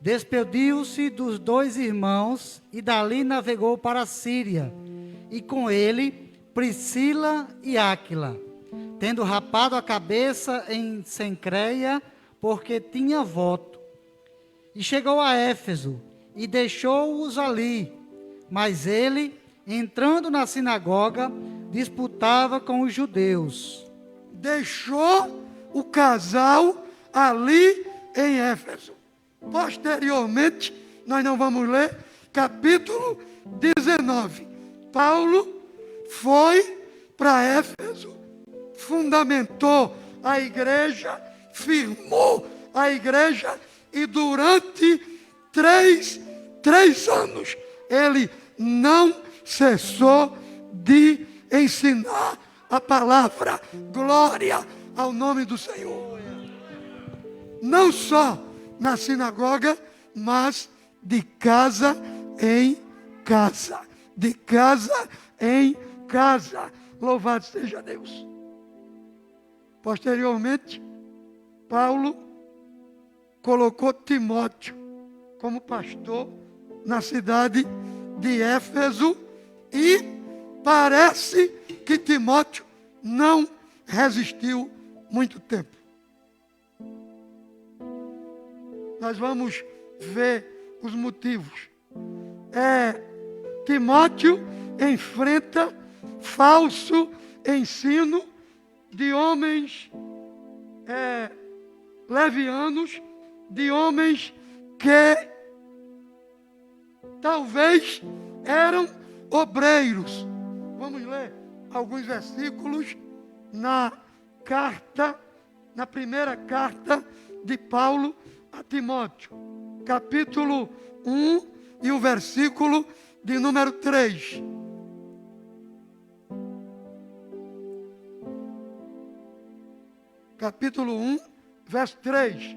despediu-se dos dois irmãos e dali navegou para a Síria, e com ele Priscila e Áquila, tendo rapado a cabeça em Cencreia, porque tinha voto. E chegou a Éfeso, e deixou-os ali, mas ele, entrando na sinagoga, disputava com os judeus. Deixou o casal ali em Éfeso. Posteriormente, nós não vamos ler, capítulo 19. Paulo foi para Éfeso, fundamentou a igreja, firmou a igreja e durante três anos ele não cessou de ensinar a palavra. Glória ao nome do Senhor. Não só na sinagoga, mas de casa em casa. De casa em casa. Louvado seja Deus. Posteriormente, Paulo colocou Timóteo como pastor na cidade de Éfeso e parece que Timóteo não resistiu muito tempo. Nós vamos ver os motivos. Timóteo enfrenta falso ensino de homens levianos, de homens que talvez eram obreiros. Vamos ler alguns versículos na primeira carta de Paulo a Timóteo, capítulo 1 e o versículo de número 3. Capítulo 1, verso 3.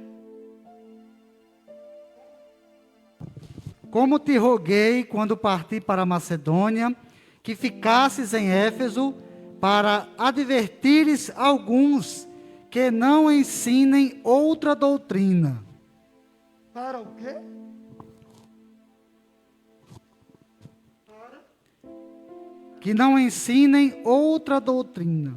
Como te roguei quando parti para a Macedônia, que ficasses em Éfeso, para advertires alguns que não ensinem outra doutrina. Para o quê? Que não ensinem outra doutrina.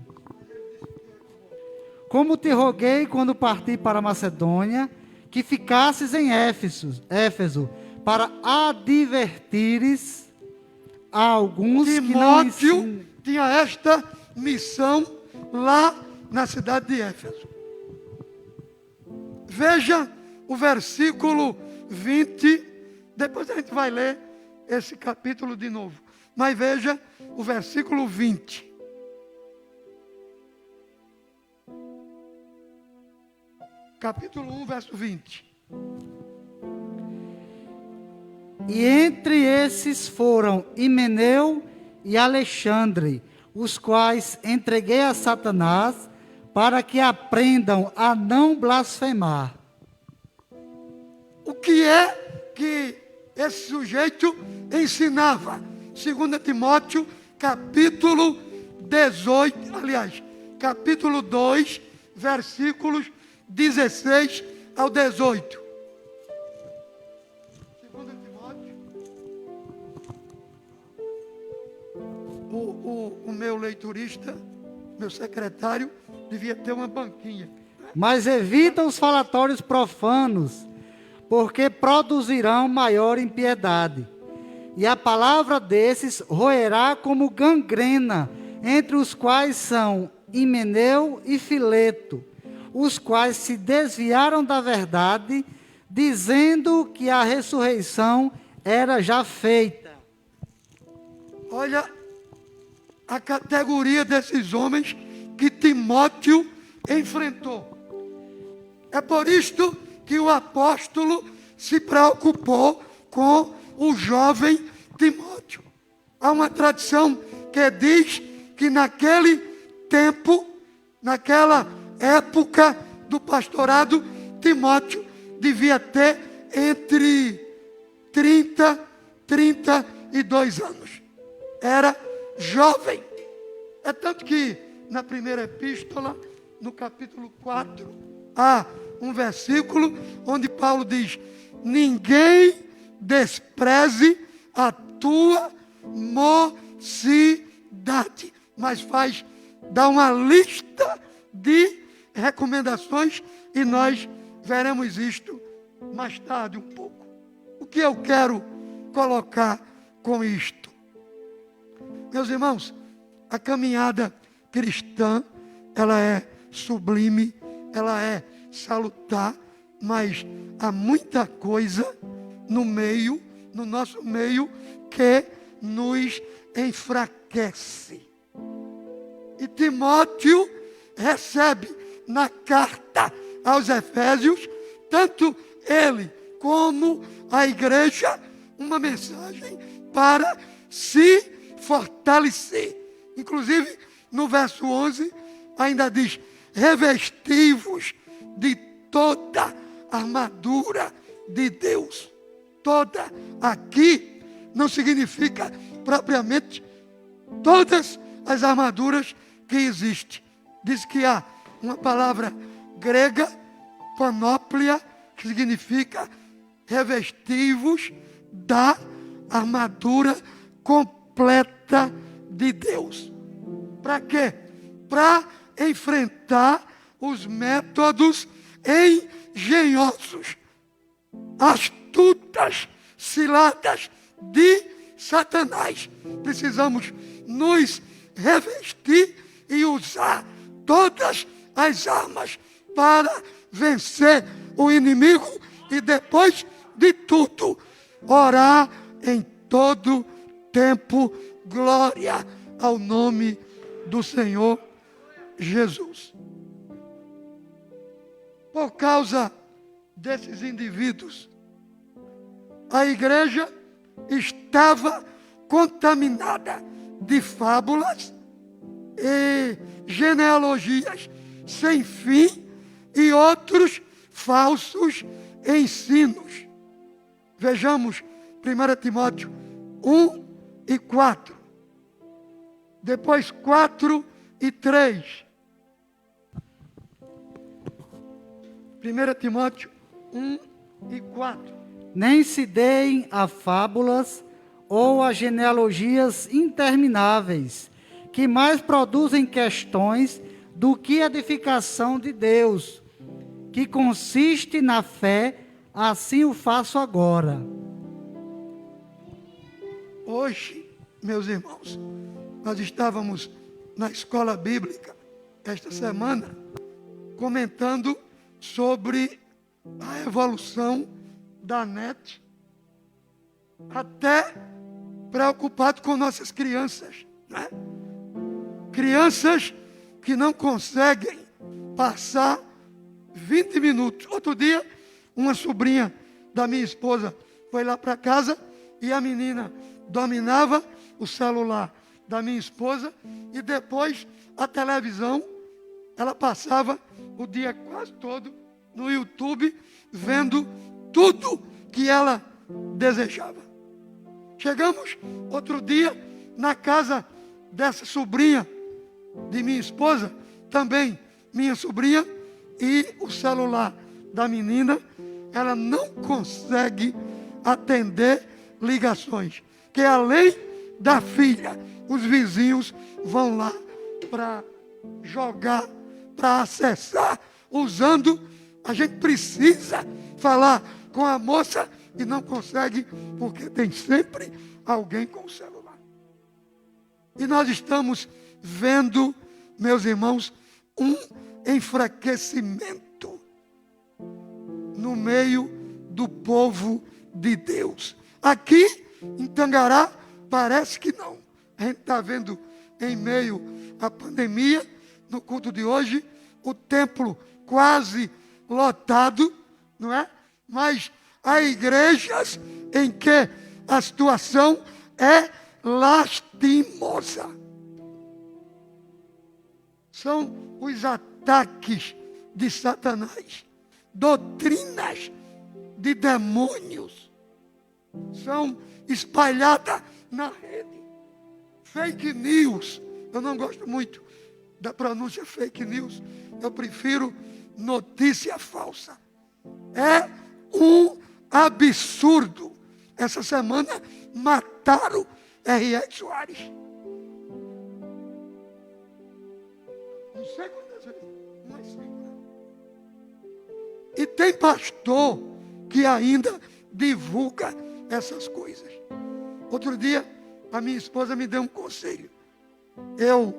Como te roguei quando parti para a Macedônia, que ficasses em Éfeso, para advertires a alguns que não Timóteo tinha esta missão lá na cidade de Éfeso. Veja o versículo 20, depois a gente vai ler esse capítulo de novo. Mas veja o versículo 20. Capítulo 1, verso 20. E entre esses foram Himeneu e Alexandre, os quais entreguei a Satanás, para que aprendam a não blasfemar. O que é que esse sujeito ensinava? 2 Timóteo, capítulo 18, aliás, capítulo 2, versículos 16 ao 18. 2 Timóteo. O meu leiturista, meu secretário, devia ter uma banquinha. Mas evita os falatórios profanos, porque produzirão maior impiedade. E a palavra desses roerá como gangrena, entre os quais são Himeneu e Fileto, os quais se desviaram da verdade, dizendo que a ressurreição era já feita. Olha a categoria desses homens que Timóteo enfrentou. É por isto que o apóstolo se preocupou com o jovem Timóteo. Há uma tradição que diz que naquele tempo, naquela época do pastorado, Timóteo devia ter entre 30 e 32 anos. Era jovem. É tanto que na primeira epístola, no capítulo 4, há um versículo onde Paulo diz: ninguém despreze a tua mocidade, mas dá uma lista de recomendações e nós veremos isto mais tarde um pouco. O que eu quero colocar com isto? Meus irmãos, a caminhada cristã, ela é sublime, ela é salutar, mas há muita coisa no nosso meio, que nos enfraquece. E Timóteo recebe na carta aos Efésios, tanto ele como a igreja, uma mensagem para se fortalecer. Inclusive, no verso 11, ainda diz: revesti-vos de toda a armadura de Deus. Toda aqui não significa propriamente todas as armaduras que existem. Diz que há uma palavra grega, panóplia, que significa revesti-vos da armadura completa de Deus. Para quê? Para enfrentar os métodos engenhosos, astutas, ciladas de Satanás. Precisamos nos revestir e usar todas as armas para vencer o inimigo e, depois de tudo, orar em todo tempo. Glória ao nome do Senhor Jesus. Por causa desses indivíduos, a igreja estava contaminada de fábulas e genealogias sem fim e outros falsos ensinos. Vejamos 1 Timóteo 1 e 4. Depois 4 e 3. 1 Timóteo 1 e 4. Nem se deem a fábulas ou a genealogias intermináveis, que mais produzem questões do que edificação de Deus, que consiste na fé, assim o faço agora. Hoje, meus irmãos, nós estávamos na escola bíblica esta semana comentando sobre a evolução da NET, até preocupado com nossas crianças, né? Crianças que não conseguem passar 20 minutos. Outro dia, uma sobrinha da minha esposa foi lá para casa e a menina dominava o celular da minha esposa e depois a televisão. Ela passava o dia quase todo no YouTube vendo tudo que ela desejava. Chegamos outro dia na casa dessa sobrinha de minha esposa, também minha sobrinha, e o celular da menina, ela não consegue atender ligações, que além da filha, os vizinhos vão lá para jogar, para acessar, usando. A gente precisa falar com a moça e não consegue, porque tem sempre alguém com o celular. E nós estamos vendo, meus irmãos, um enfraquecimento no meio do povo de Deus. Aqui em Tangará parece que não. A gente está vendo em meio à pandemia, no culto de hoje, o templo quase lotado, não é? Mas há igrejas em que a situação é lastimosa. São os ataques de Satanás, doutrinas de demônios são espalhadas na rede. Fake news, eu não gosto muito da pronúncia fake news, eu prefiro notícia falsa. É um absurdo. Essa semana mataram R.R. Soares. Não sei quantas vezes, mas 5. E tem pastor que ainda divulga essas coisas. Outro dia, a minha esposa me deu um conselho. Eu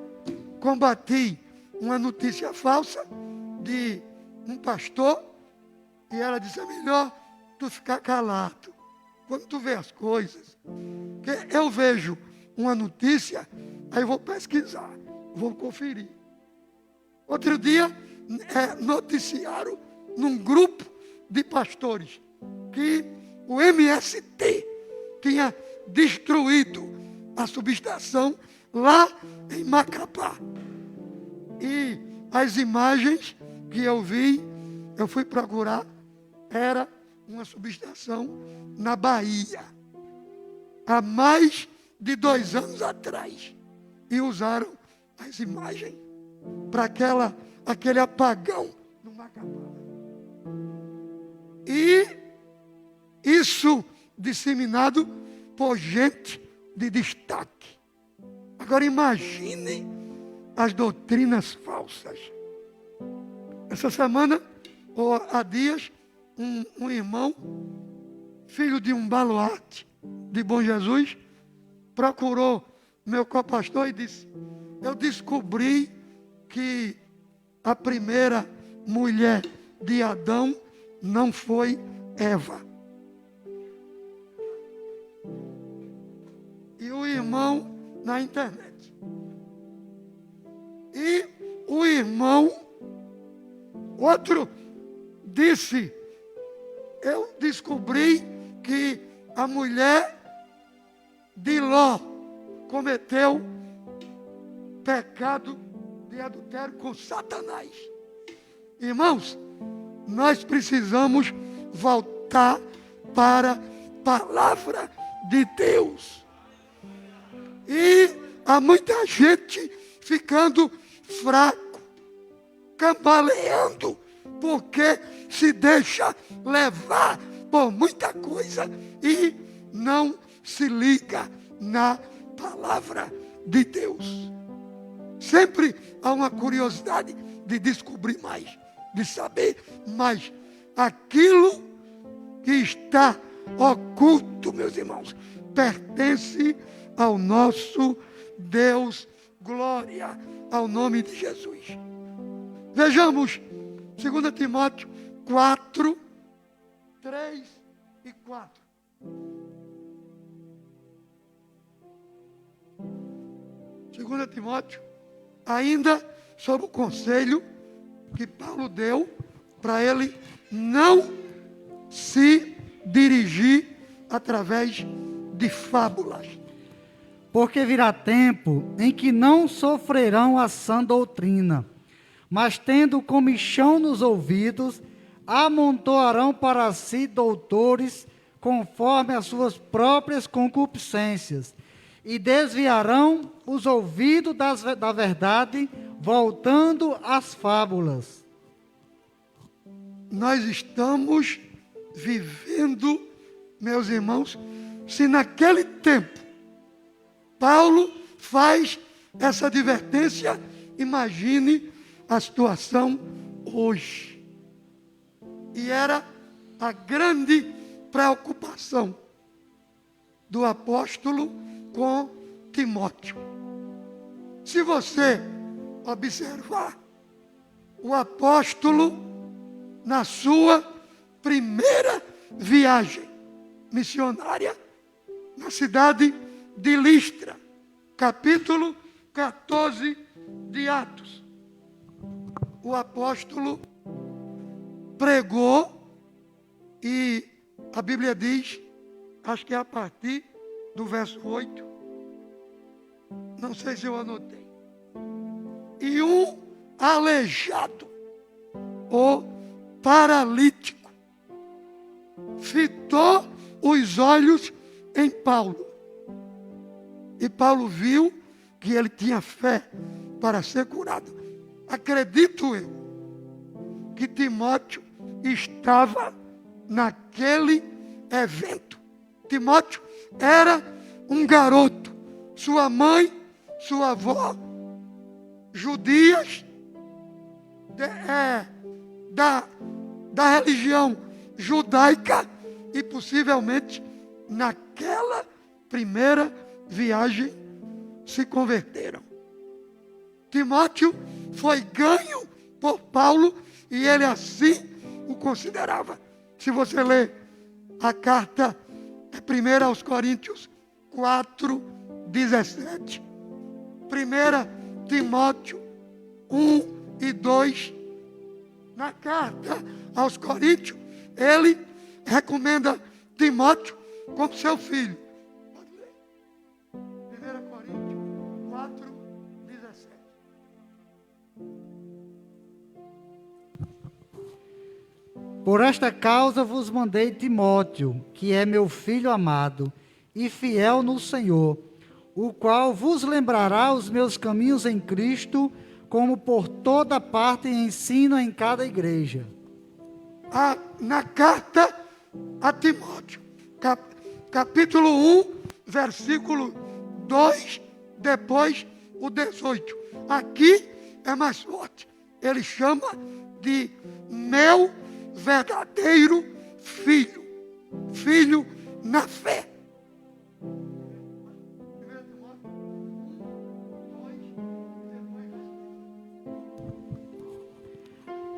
combati uma notícia falsa de um pastor e ela disse: é melhor tu ficar calado quando tu vê as coisas. Porque eu vejo uma notícia, aí eu vou pesquisar, vou conferir. Outro dia, noticiaram num grupo de pastores que o MST tinha destruído a subestação lá em Macapá. E as imagens que eu vi, eu fui procurar, era uma subestação na Bahia, há mais de 2 anos atrás. E usaram as imagens para aquele apagão no Macapá. E isso disseminado por gente de destaque. Agora imaginem as doutrinas falsas. Essa semana, ou há dias, um irmão, filho de um baluarte de Bom Jesus, procurou meu copastor e disse: eu descobri que a primeira mulher de Adão não foi Eva. E o irmão na internet. E o irmão, outro, disse: eu descobri que a mulher de Ló cometeu pecado de adultério com Satanás. Irmãos, nós precisamos voltar para a palavra de Deus. E há muita gente ficando fraco, cambaleando, porque se deixa levar por muita coisa e não se liga na palavra de Deus. Sempre há uma curiosidade de descobrir mais, de saber mais. Aquilo que está oculto, meus irmãos, pertence ao nosso Deus. Glória ao nome de Jesus. Vejamos 2 Timóteo 4, 3 e 4. Segunda Timóteo, ainda sob o conselho que Paulo deu para ele não se dirigir através de fábulas. Porque virá tempo em que não sofrerão a sã doutrina, mas tendo comichão nos ouvidos, amontoarão para si doutores conforme as suas próprias concupiscências, e desviarão os ouvidos da verdade, voltando às fábulas. Nós estamos vivendo, meus irmãos, se naquele tempo Paulo faz essa advertência, imagine a situação hoje. E era a grande preocupação do apóstolo com Timóteo. Se você observar, o apóstolo, na sua primeira viagem missionária, na cidade de Listra, capítulo 14 de Atos, o apóstolo pregou, e a Bíblia diz, acho que é a partir do verso 8, não sei se eu anotei, e um aleijado ou paralítico fitou os olhos em Paulo, e Paulo viu que ele tinha fé para ser curado. Acredito eu que Timóteo estava naquele evento. Timóteo era um garoto, sua mãe, sua avó, judias, da religião judaica, e possivelmente naquela primeira viagem se converteram. Timóteo foi ganho por Paulo e ele assim o considerava. Se você ler a carta 1 aos Coríntios 4, 17, 1 Timóteo 1 e 2, na carta aos Coríntios, ele recomenda Timóteo como seu filho. Pode ler. 1 Coríntios 4, 17. Por esta causa vos mandei Timóteo, que é meu filho amado e fiel no Senhor, o qual vos lembrará os meus caminhos em Cristo, como por toda parte ensino em cada igreja. Na carta a Timóteo, capítulo 1, versículo 2, depois o 18. Aqui é mais forte. Ele chama de meu verdadeiro filho. Filho na fé.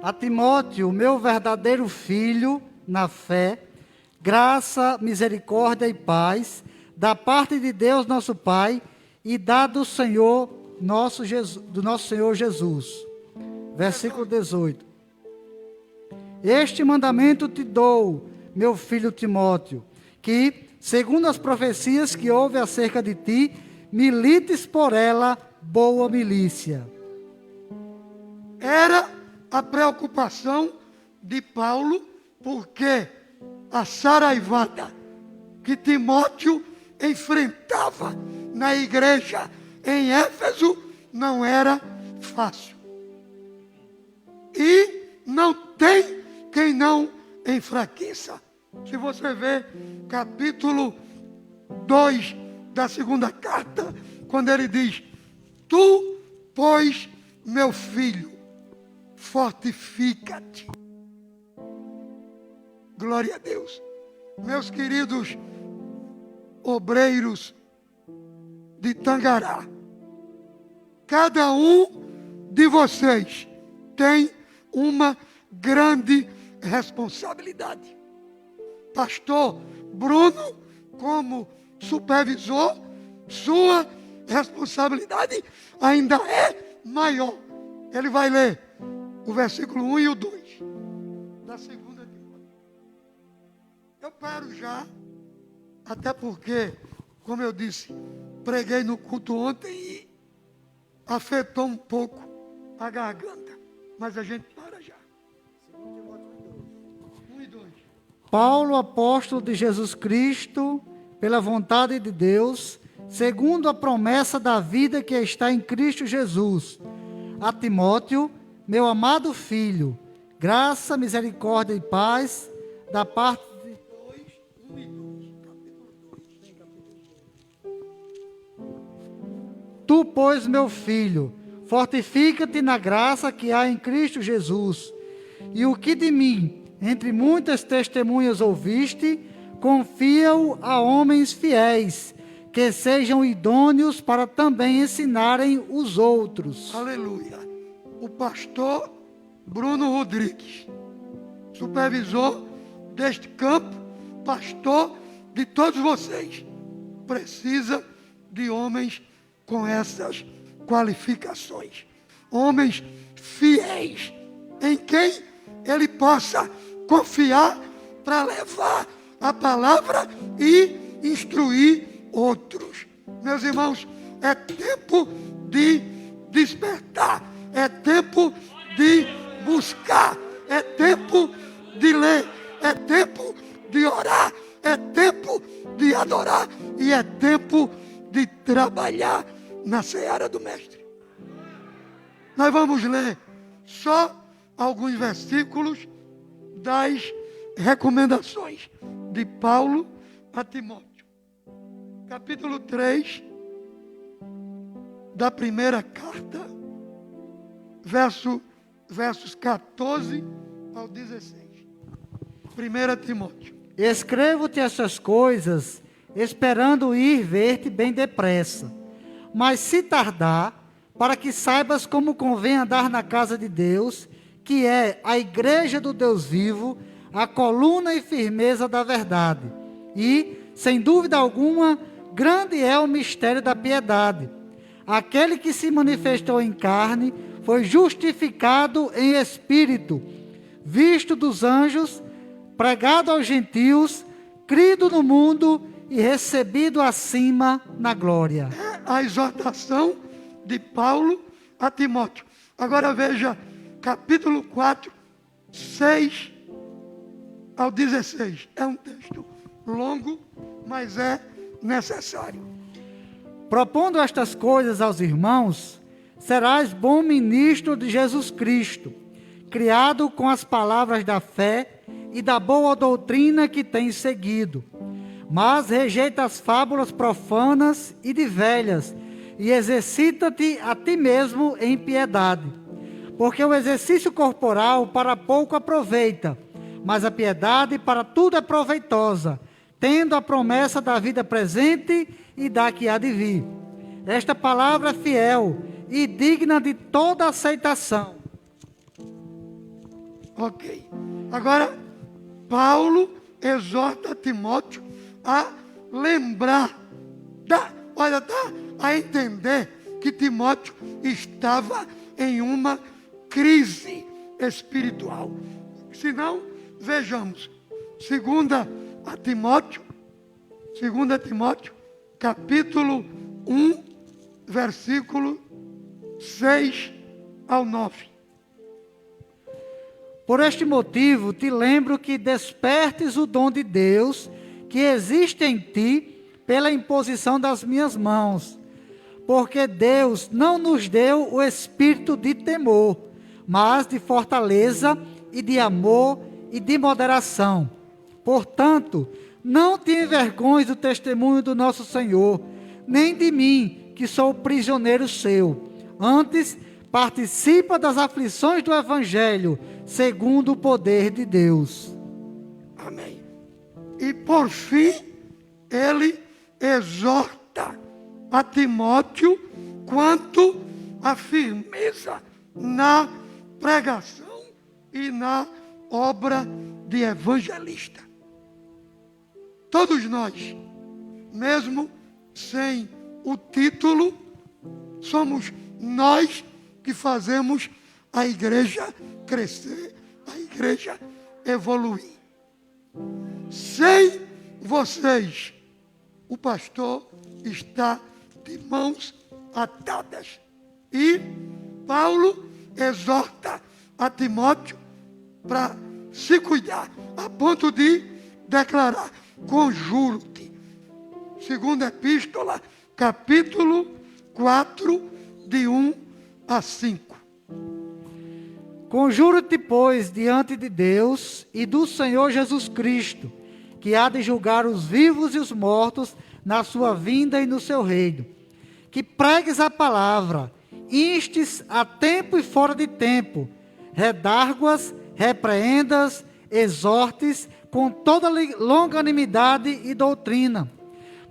A Timóteo, meu verdadeiro filho na fé, graça, misericórdia e paz, da parte de Deus nosso Pai e da do Senhor nosso Jesus. Versículo 18. Este mandamento te dou, meu filho Timóteo, que, segundo as profecias que houve acerca de ti, milites por ela boa milícia. Era a preocupação de Paulo, porque a saraivada que Timóteo enfrentava na igreja em Éfeso não era fácil. E não tem quem não enfraqueça. Se você vê capítulo 2 da segunda carta, quando ele diz: tu, pois, meu filho, fortifica-te. Glória a Deus. Meus queridos obreiros de Tangará, cada um de vocês tem uma grande responsabilidade. Pastor Bruno, como supervisor, sua responsabilidade ainda é maior. Ele vai ler o versículo 1 e o 2 da segunda Timóteo. Eu paro já, até porque, como eu disse, preguei no culto ontem e afetou um pouco a garganta. Mas a gente para já. 1 e 2. Paulo, apóstolo de Jesus Cristo, pela vontade de Deus, segundo a promessa da vida que está em Cristo Jesus, a Timóteo, meu amado filho, graça, misericórdia e paz da parte de... Tu, pois, meu filho, fortifica-te na graça que há em Cristo Jesus, e o que de mim, entre muitas testemunhas ouviste, confia-o a homens fiéis, que sejam idôneos para também ensinarem os outros. Aleluia. O pastor Bruno Rodrigues, supervisor deste campo, pastor de todos vocês, precisa de homens com essas qualificações. Homens fiéis, em quem ele possa confiar para levar a palavra e instruir outros. Meus irmãos, é tempo de despertar, é tempo de buscar, é tempo de ler, é tempo de orar, é tempo de adorar e é tempo de trabalhar na seara do Mestre. Nós vamos ler só alguns versículos das recomendações de Paulo a Timóteo. Capítulo 3 da primeira carta, versos 14 ao 16. 1 Timóteo. Escrevo-te essas coisas, esperando ir ver-te bem depressa. Mas se tardar, para que saibas como convém andar na casa de Deus, que é a igreja do Deus vivo, a coluna e firmeza da verdade. E, sem dúvida alguma, grande é o mistério da piedade. Aquele que se manifestou em carne foi justificado em espírito, visto dos anjos, pregado aos gentios, crido no mundo e recebido acima na glória. É a exortação de Paulo a Timóteo. Agora veja, capítulo 4, 6 ao 16. É um texto longo, mas é necessário. Propondo estas coisas aos irmãos, serás bom ministro de Jesus Cristo, criado com as palavras da fé e da boa doutrina que tens seguido. Mas rejeita as fábulas profanas e de velhas, e exercita-te a ti mesmo em piedade. Porque o exercício corporal para pouco aproveita, mas a piedade para tudo é proveitosa, tendo a promessa da vida presente e da que há de vir. Esta palavra é fiel e digna de toda aceitação. Ok. Agora, Paulo exorta Timóteo a lembrar, a entender que Timóteo estava em uma crise espiritual. Se não, vejamos, 2 Timóteo, capítulo 1, versículo 6 ao 9. Por este motivo, te lembro que despertes o dom de Deus que existe em ti pela imposição das minhas mãos. Porque Deus não nos deu o espírito de temor, mas de fortaleza e de amor e de moderação. Portanto, não te envergonhes do testemunho do nosso Senhor, nem de mim, que sou prisioneiro seu. Antes, participa das aflições do Evangelho, segundo o poder de Deus. Amém. E por fim, ele exorta a Timóteo quanto à firmeza na pregação e na obra de evangelista. Todos nós, mesmo sem o título, somos nós que fazemos a igreja crescer, a igreja evoluir. Sem vocês, o pastor está de mãos atadas. E Paulo exorta a Timóteo para se cuidar, a ponto de declarar: conjuro-te. Segunda Epístola, capítulo 4, de 1 a 5. Conjuro-te, pois, diante de Deus e do Senhor Jesus Cristo, que há de julgar os vivos e os mortos na sua vinda e no seu reino, que pregues a palavra, instes a tempo e fora de tempo, redarguas, repreendas, exortes com toda longanimidade e doutrina,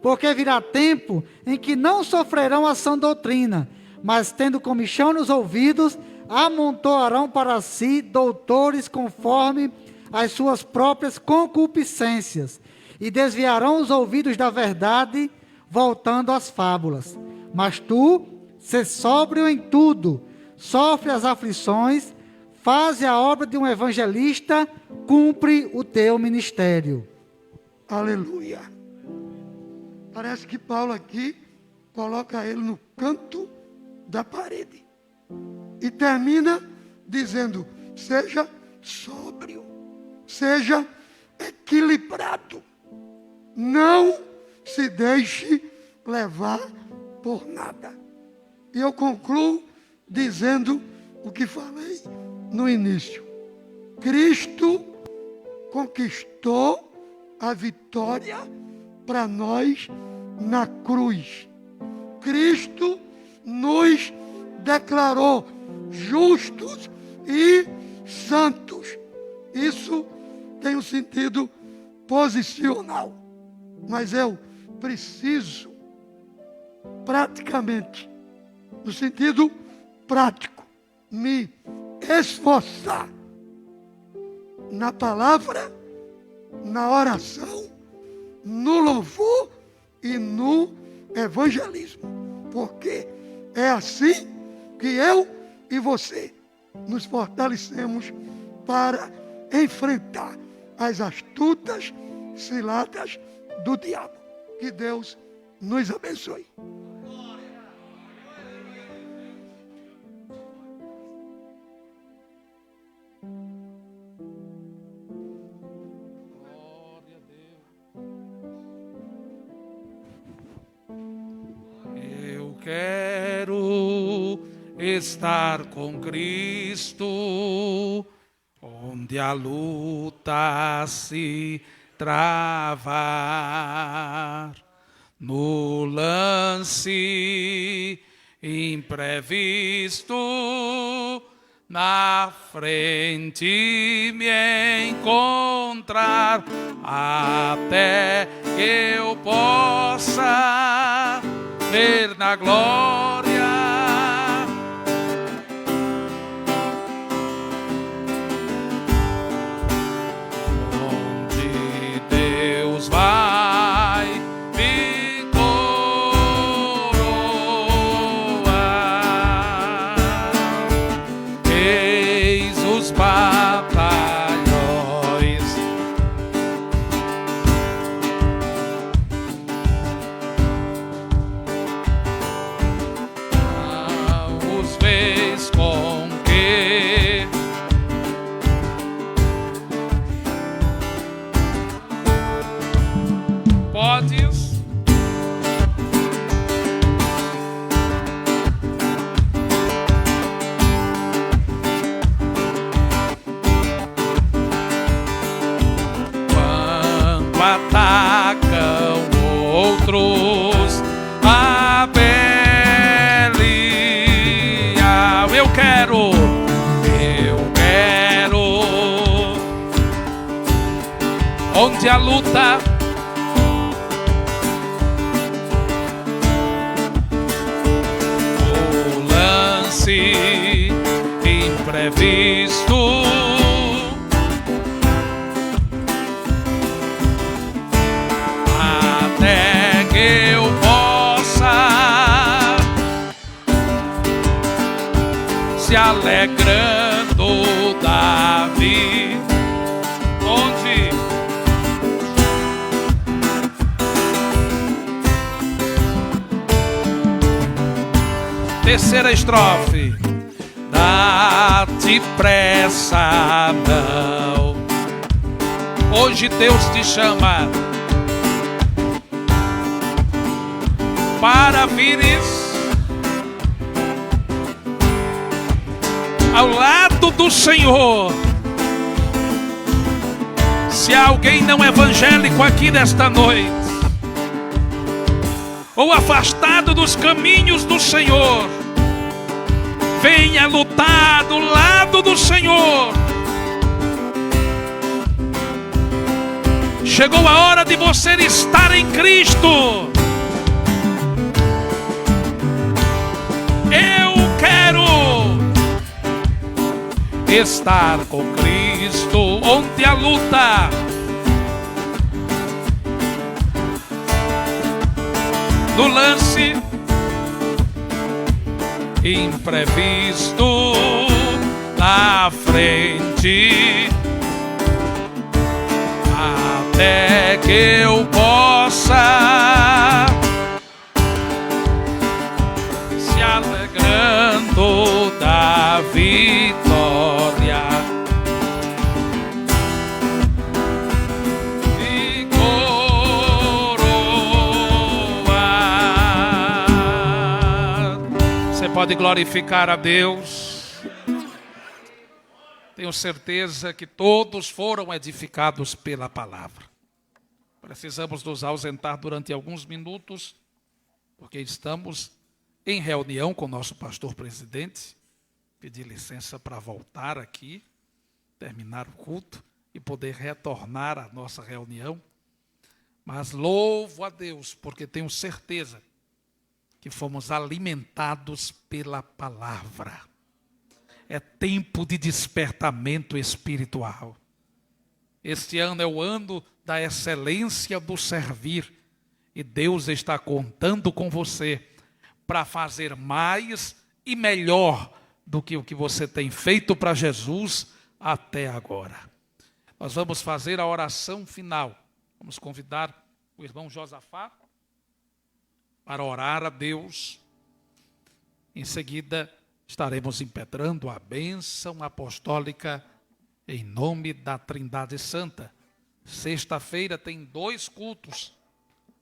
porque virá tempo em que não sofrerão a sã doutrina, mas tendo comichão nos ouvidos, amontoarão para si doutores conforme as suas próprias concupiscências, e desviarão os ouvidos da verdade, voltando às fábulas. Mas tu, sê sóbrio em tudo, sofre as aflições, faze a obra de um evangelista, cumpre o teu ministério. Aleluia. Parece que Paulo aqui coloca ele no canto da parede. E termina dizendo: seja sóbrio, seja equilibrado. Não se deixe levar por nada. E eu concluo dizendo o que falei no início. Cristo conquistou a vitória para nós na cruz. Cristo nos declarou justos e santos. Isso tem um sentido posicional. Mas eu preciso, praticamente, no sentido prático, me esforçar na palavra, na oração, no louvor e no evangelismo. Porque é assim que eu e você nos fortalecemos para enfrentar as astutas ciladas do diabo. Que Deus nos abençoe. Eu quero estar com Cristo, onde a luta se travar, no lance imprevisto, na frente me encontrar, até que eu possa ver na glória onde Deus vai me coroar. Eis os batalhões, os vês com que podes quando atacam outros a Belial. Eu quero onde a luta o lance imprevisto. Até que eu possa, se alegrando da vida. Onde? Terceira estrofe. Dá-te pressa, não. Hoje Deus te chama para vires ao lado do Senhor. Se há alguém não evangélico aqui nesta noite, ou afastado dos caminhos do Senhor, venha lutar do lado do Senhor. Chegou a hora de você estar em Cristo. Eu quero estar com Cristo, onde a luta no lance imprevisto na frente, até que eu possa, se alegrando da vitória e coroar. Você pode glorificar a Deus. Tenho certeza que todos foram edificados pela palavra. Precisamos nos ausentar durante alguns minutos, porque estamos em reunião com o nosso pastor presidente. Pedir licença para voltar aqui, terminar o culto e poder retornar à nossa reunião. Mas louvo a Deus, porque tenho certeza que fomos alimentados pela palavra. É tempo de despertamento espiritual. Este ano é o ano da excelência do servir. E Deus está contando com você para fazer mais e melhor do que o que você tem feito para Jesus até agora. Nós vamos fazer a oração final. Vamos convidar o irmão Josafá para orar a Deus. Em seguida, estaremos impetrando a bênção apostólica em nome da Trindade Santa. Sexta-feira tem 2 cultos,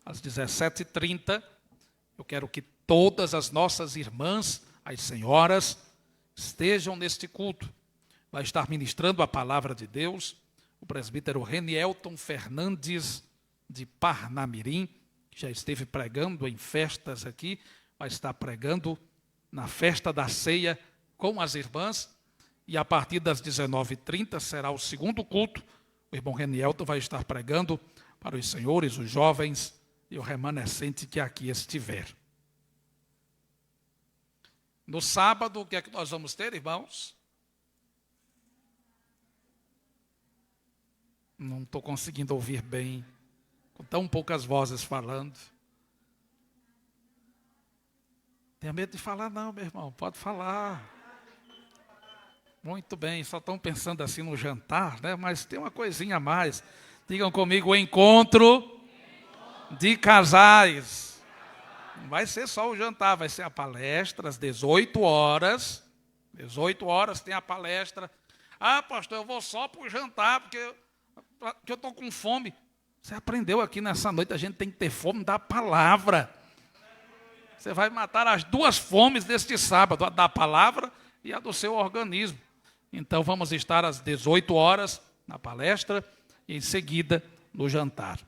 às 17h30. Eu quero que todas as nossas irmãs, as senhoras, estejam neste culto. Vai estar ministrando a palavra de Deus o presbítero Renielton Fernandes de Parnamirim, que já esteve pregando em festas aqui, vai estar pregando na festa da ceia com as irmãs, e a partir das 19h30 será o segundo culto. O irmão Renielton vai estar pregando para os senhores, os jovens e o remanescente que aqui estiver. No sábado, o que é que nós vamos ter, irmãos? Não estou conseguindo ouvir bem, com tão poucas vozes falando. Tenha medo de falar não, meu irmão, pode falar. Muito bem, só estão pensando assim no jantar, né? Mas tem uma coisinha a mais. Digam comigo, o encontro de casais. Não vai ser só o jantar, vai ser a palestra às 18 horas. 18 horas tem a palestra. Ah, pastor, eu vou só para o jantar, porque eu estou com fome. Você aprendeu aqui nessa noite, a gente tem que ter fome da palavra. Você vai matar as 2 fomes deste sábado, a da palavra e a do seu organismo. Então vamos estar às 18 horas na palestra e em seguida no jantar.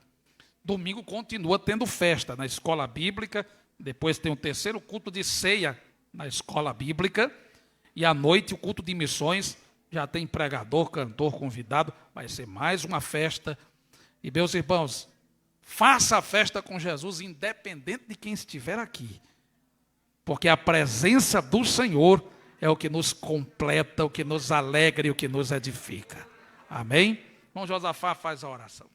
Domingo continua tendo festa na escola bíblica, depois tem o 3º culto de ceia na escola bíblica, e à noite o culto de missões, já tem pregador, cantor, convidado, vai ser mais uma festa. E meus irmãos, faça a festa com Jesus, independente de quem estiver aqui, porque a presença do Senhor é o que nos completa, o que nos alegra e o que nos edifica. Amém? Irmão Josafá faz a oração.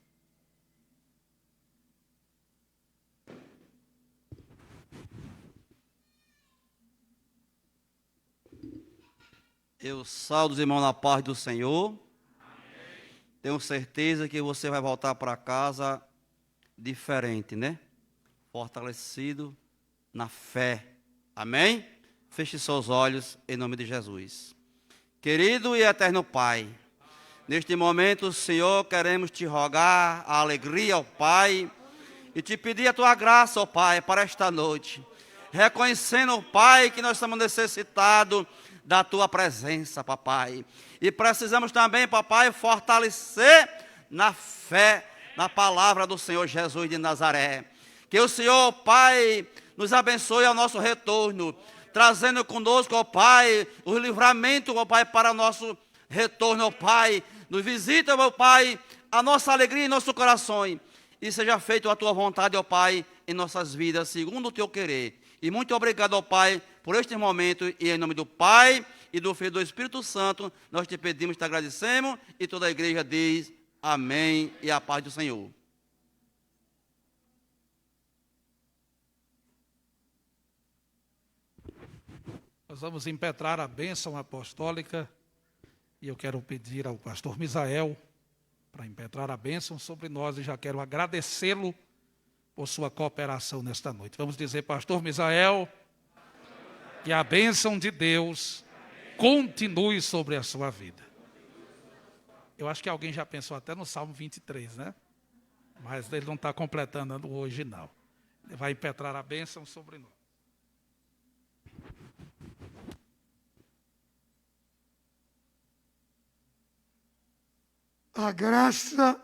Eu saúdo os irmãos na paz do Senhor. Tenho certeza que você vai voltar para casa diferente, né? Fortalecido na fé. Amém? Feche seus olhos em nome de Jesus. Querido e eterno Pai, neste momento, Senhor, queremos te rogar a alegria, ó Pai, e te pedir a tua graça, ó Pai, para esta noite. Reconhecendo, ó Pai, que nós estamos necessitados da tua presença, papai. E precisamos também, papai, fortalecer na fé, na palavra do Senhor Jesus de Nazaré. Que o Senhor, Pai, nos abençoe ao nosso retorno, trazendo conosco, ó Pai, o livramento, ó Pai, para o nosso retorno, ó Pai. Nos visita, ó Pai, a nossa alegria em nosso coração. E seja feita a tua vontade, ó Pai, em nossas vidas, segundo o teu querer. E muito obrigado, ó Pai, por este momento, e em nome do Pai, e do Filho e do Espírito Santo, nós te pedimos, te agradecemos, e toda a igreja diz amém, e a paz do Senhor. Nós vamos impetrar a bênção apostólica, e eu quero pedir ao pastor Misael para impetrar a bênção sobre nós, e já quero agradecê-lo por sua cooperação nesta noite. Vamos dizer, pastor Misael, que a bênção de Deus continue sobre a sua vida. Eu acho que alguém já pensou até no Salmo 23, né? Mas ele não está completando o original. Ele vai impetrar a bênção sobre nós. A graça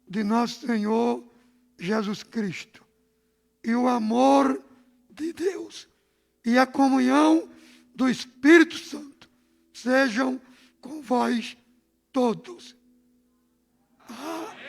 de nosso Senhor Jesus Cristo e o amor de Deus e a comunhão do Espírito Santo sejam com vós todos. Amém.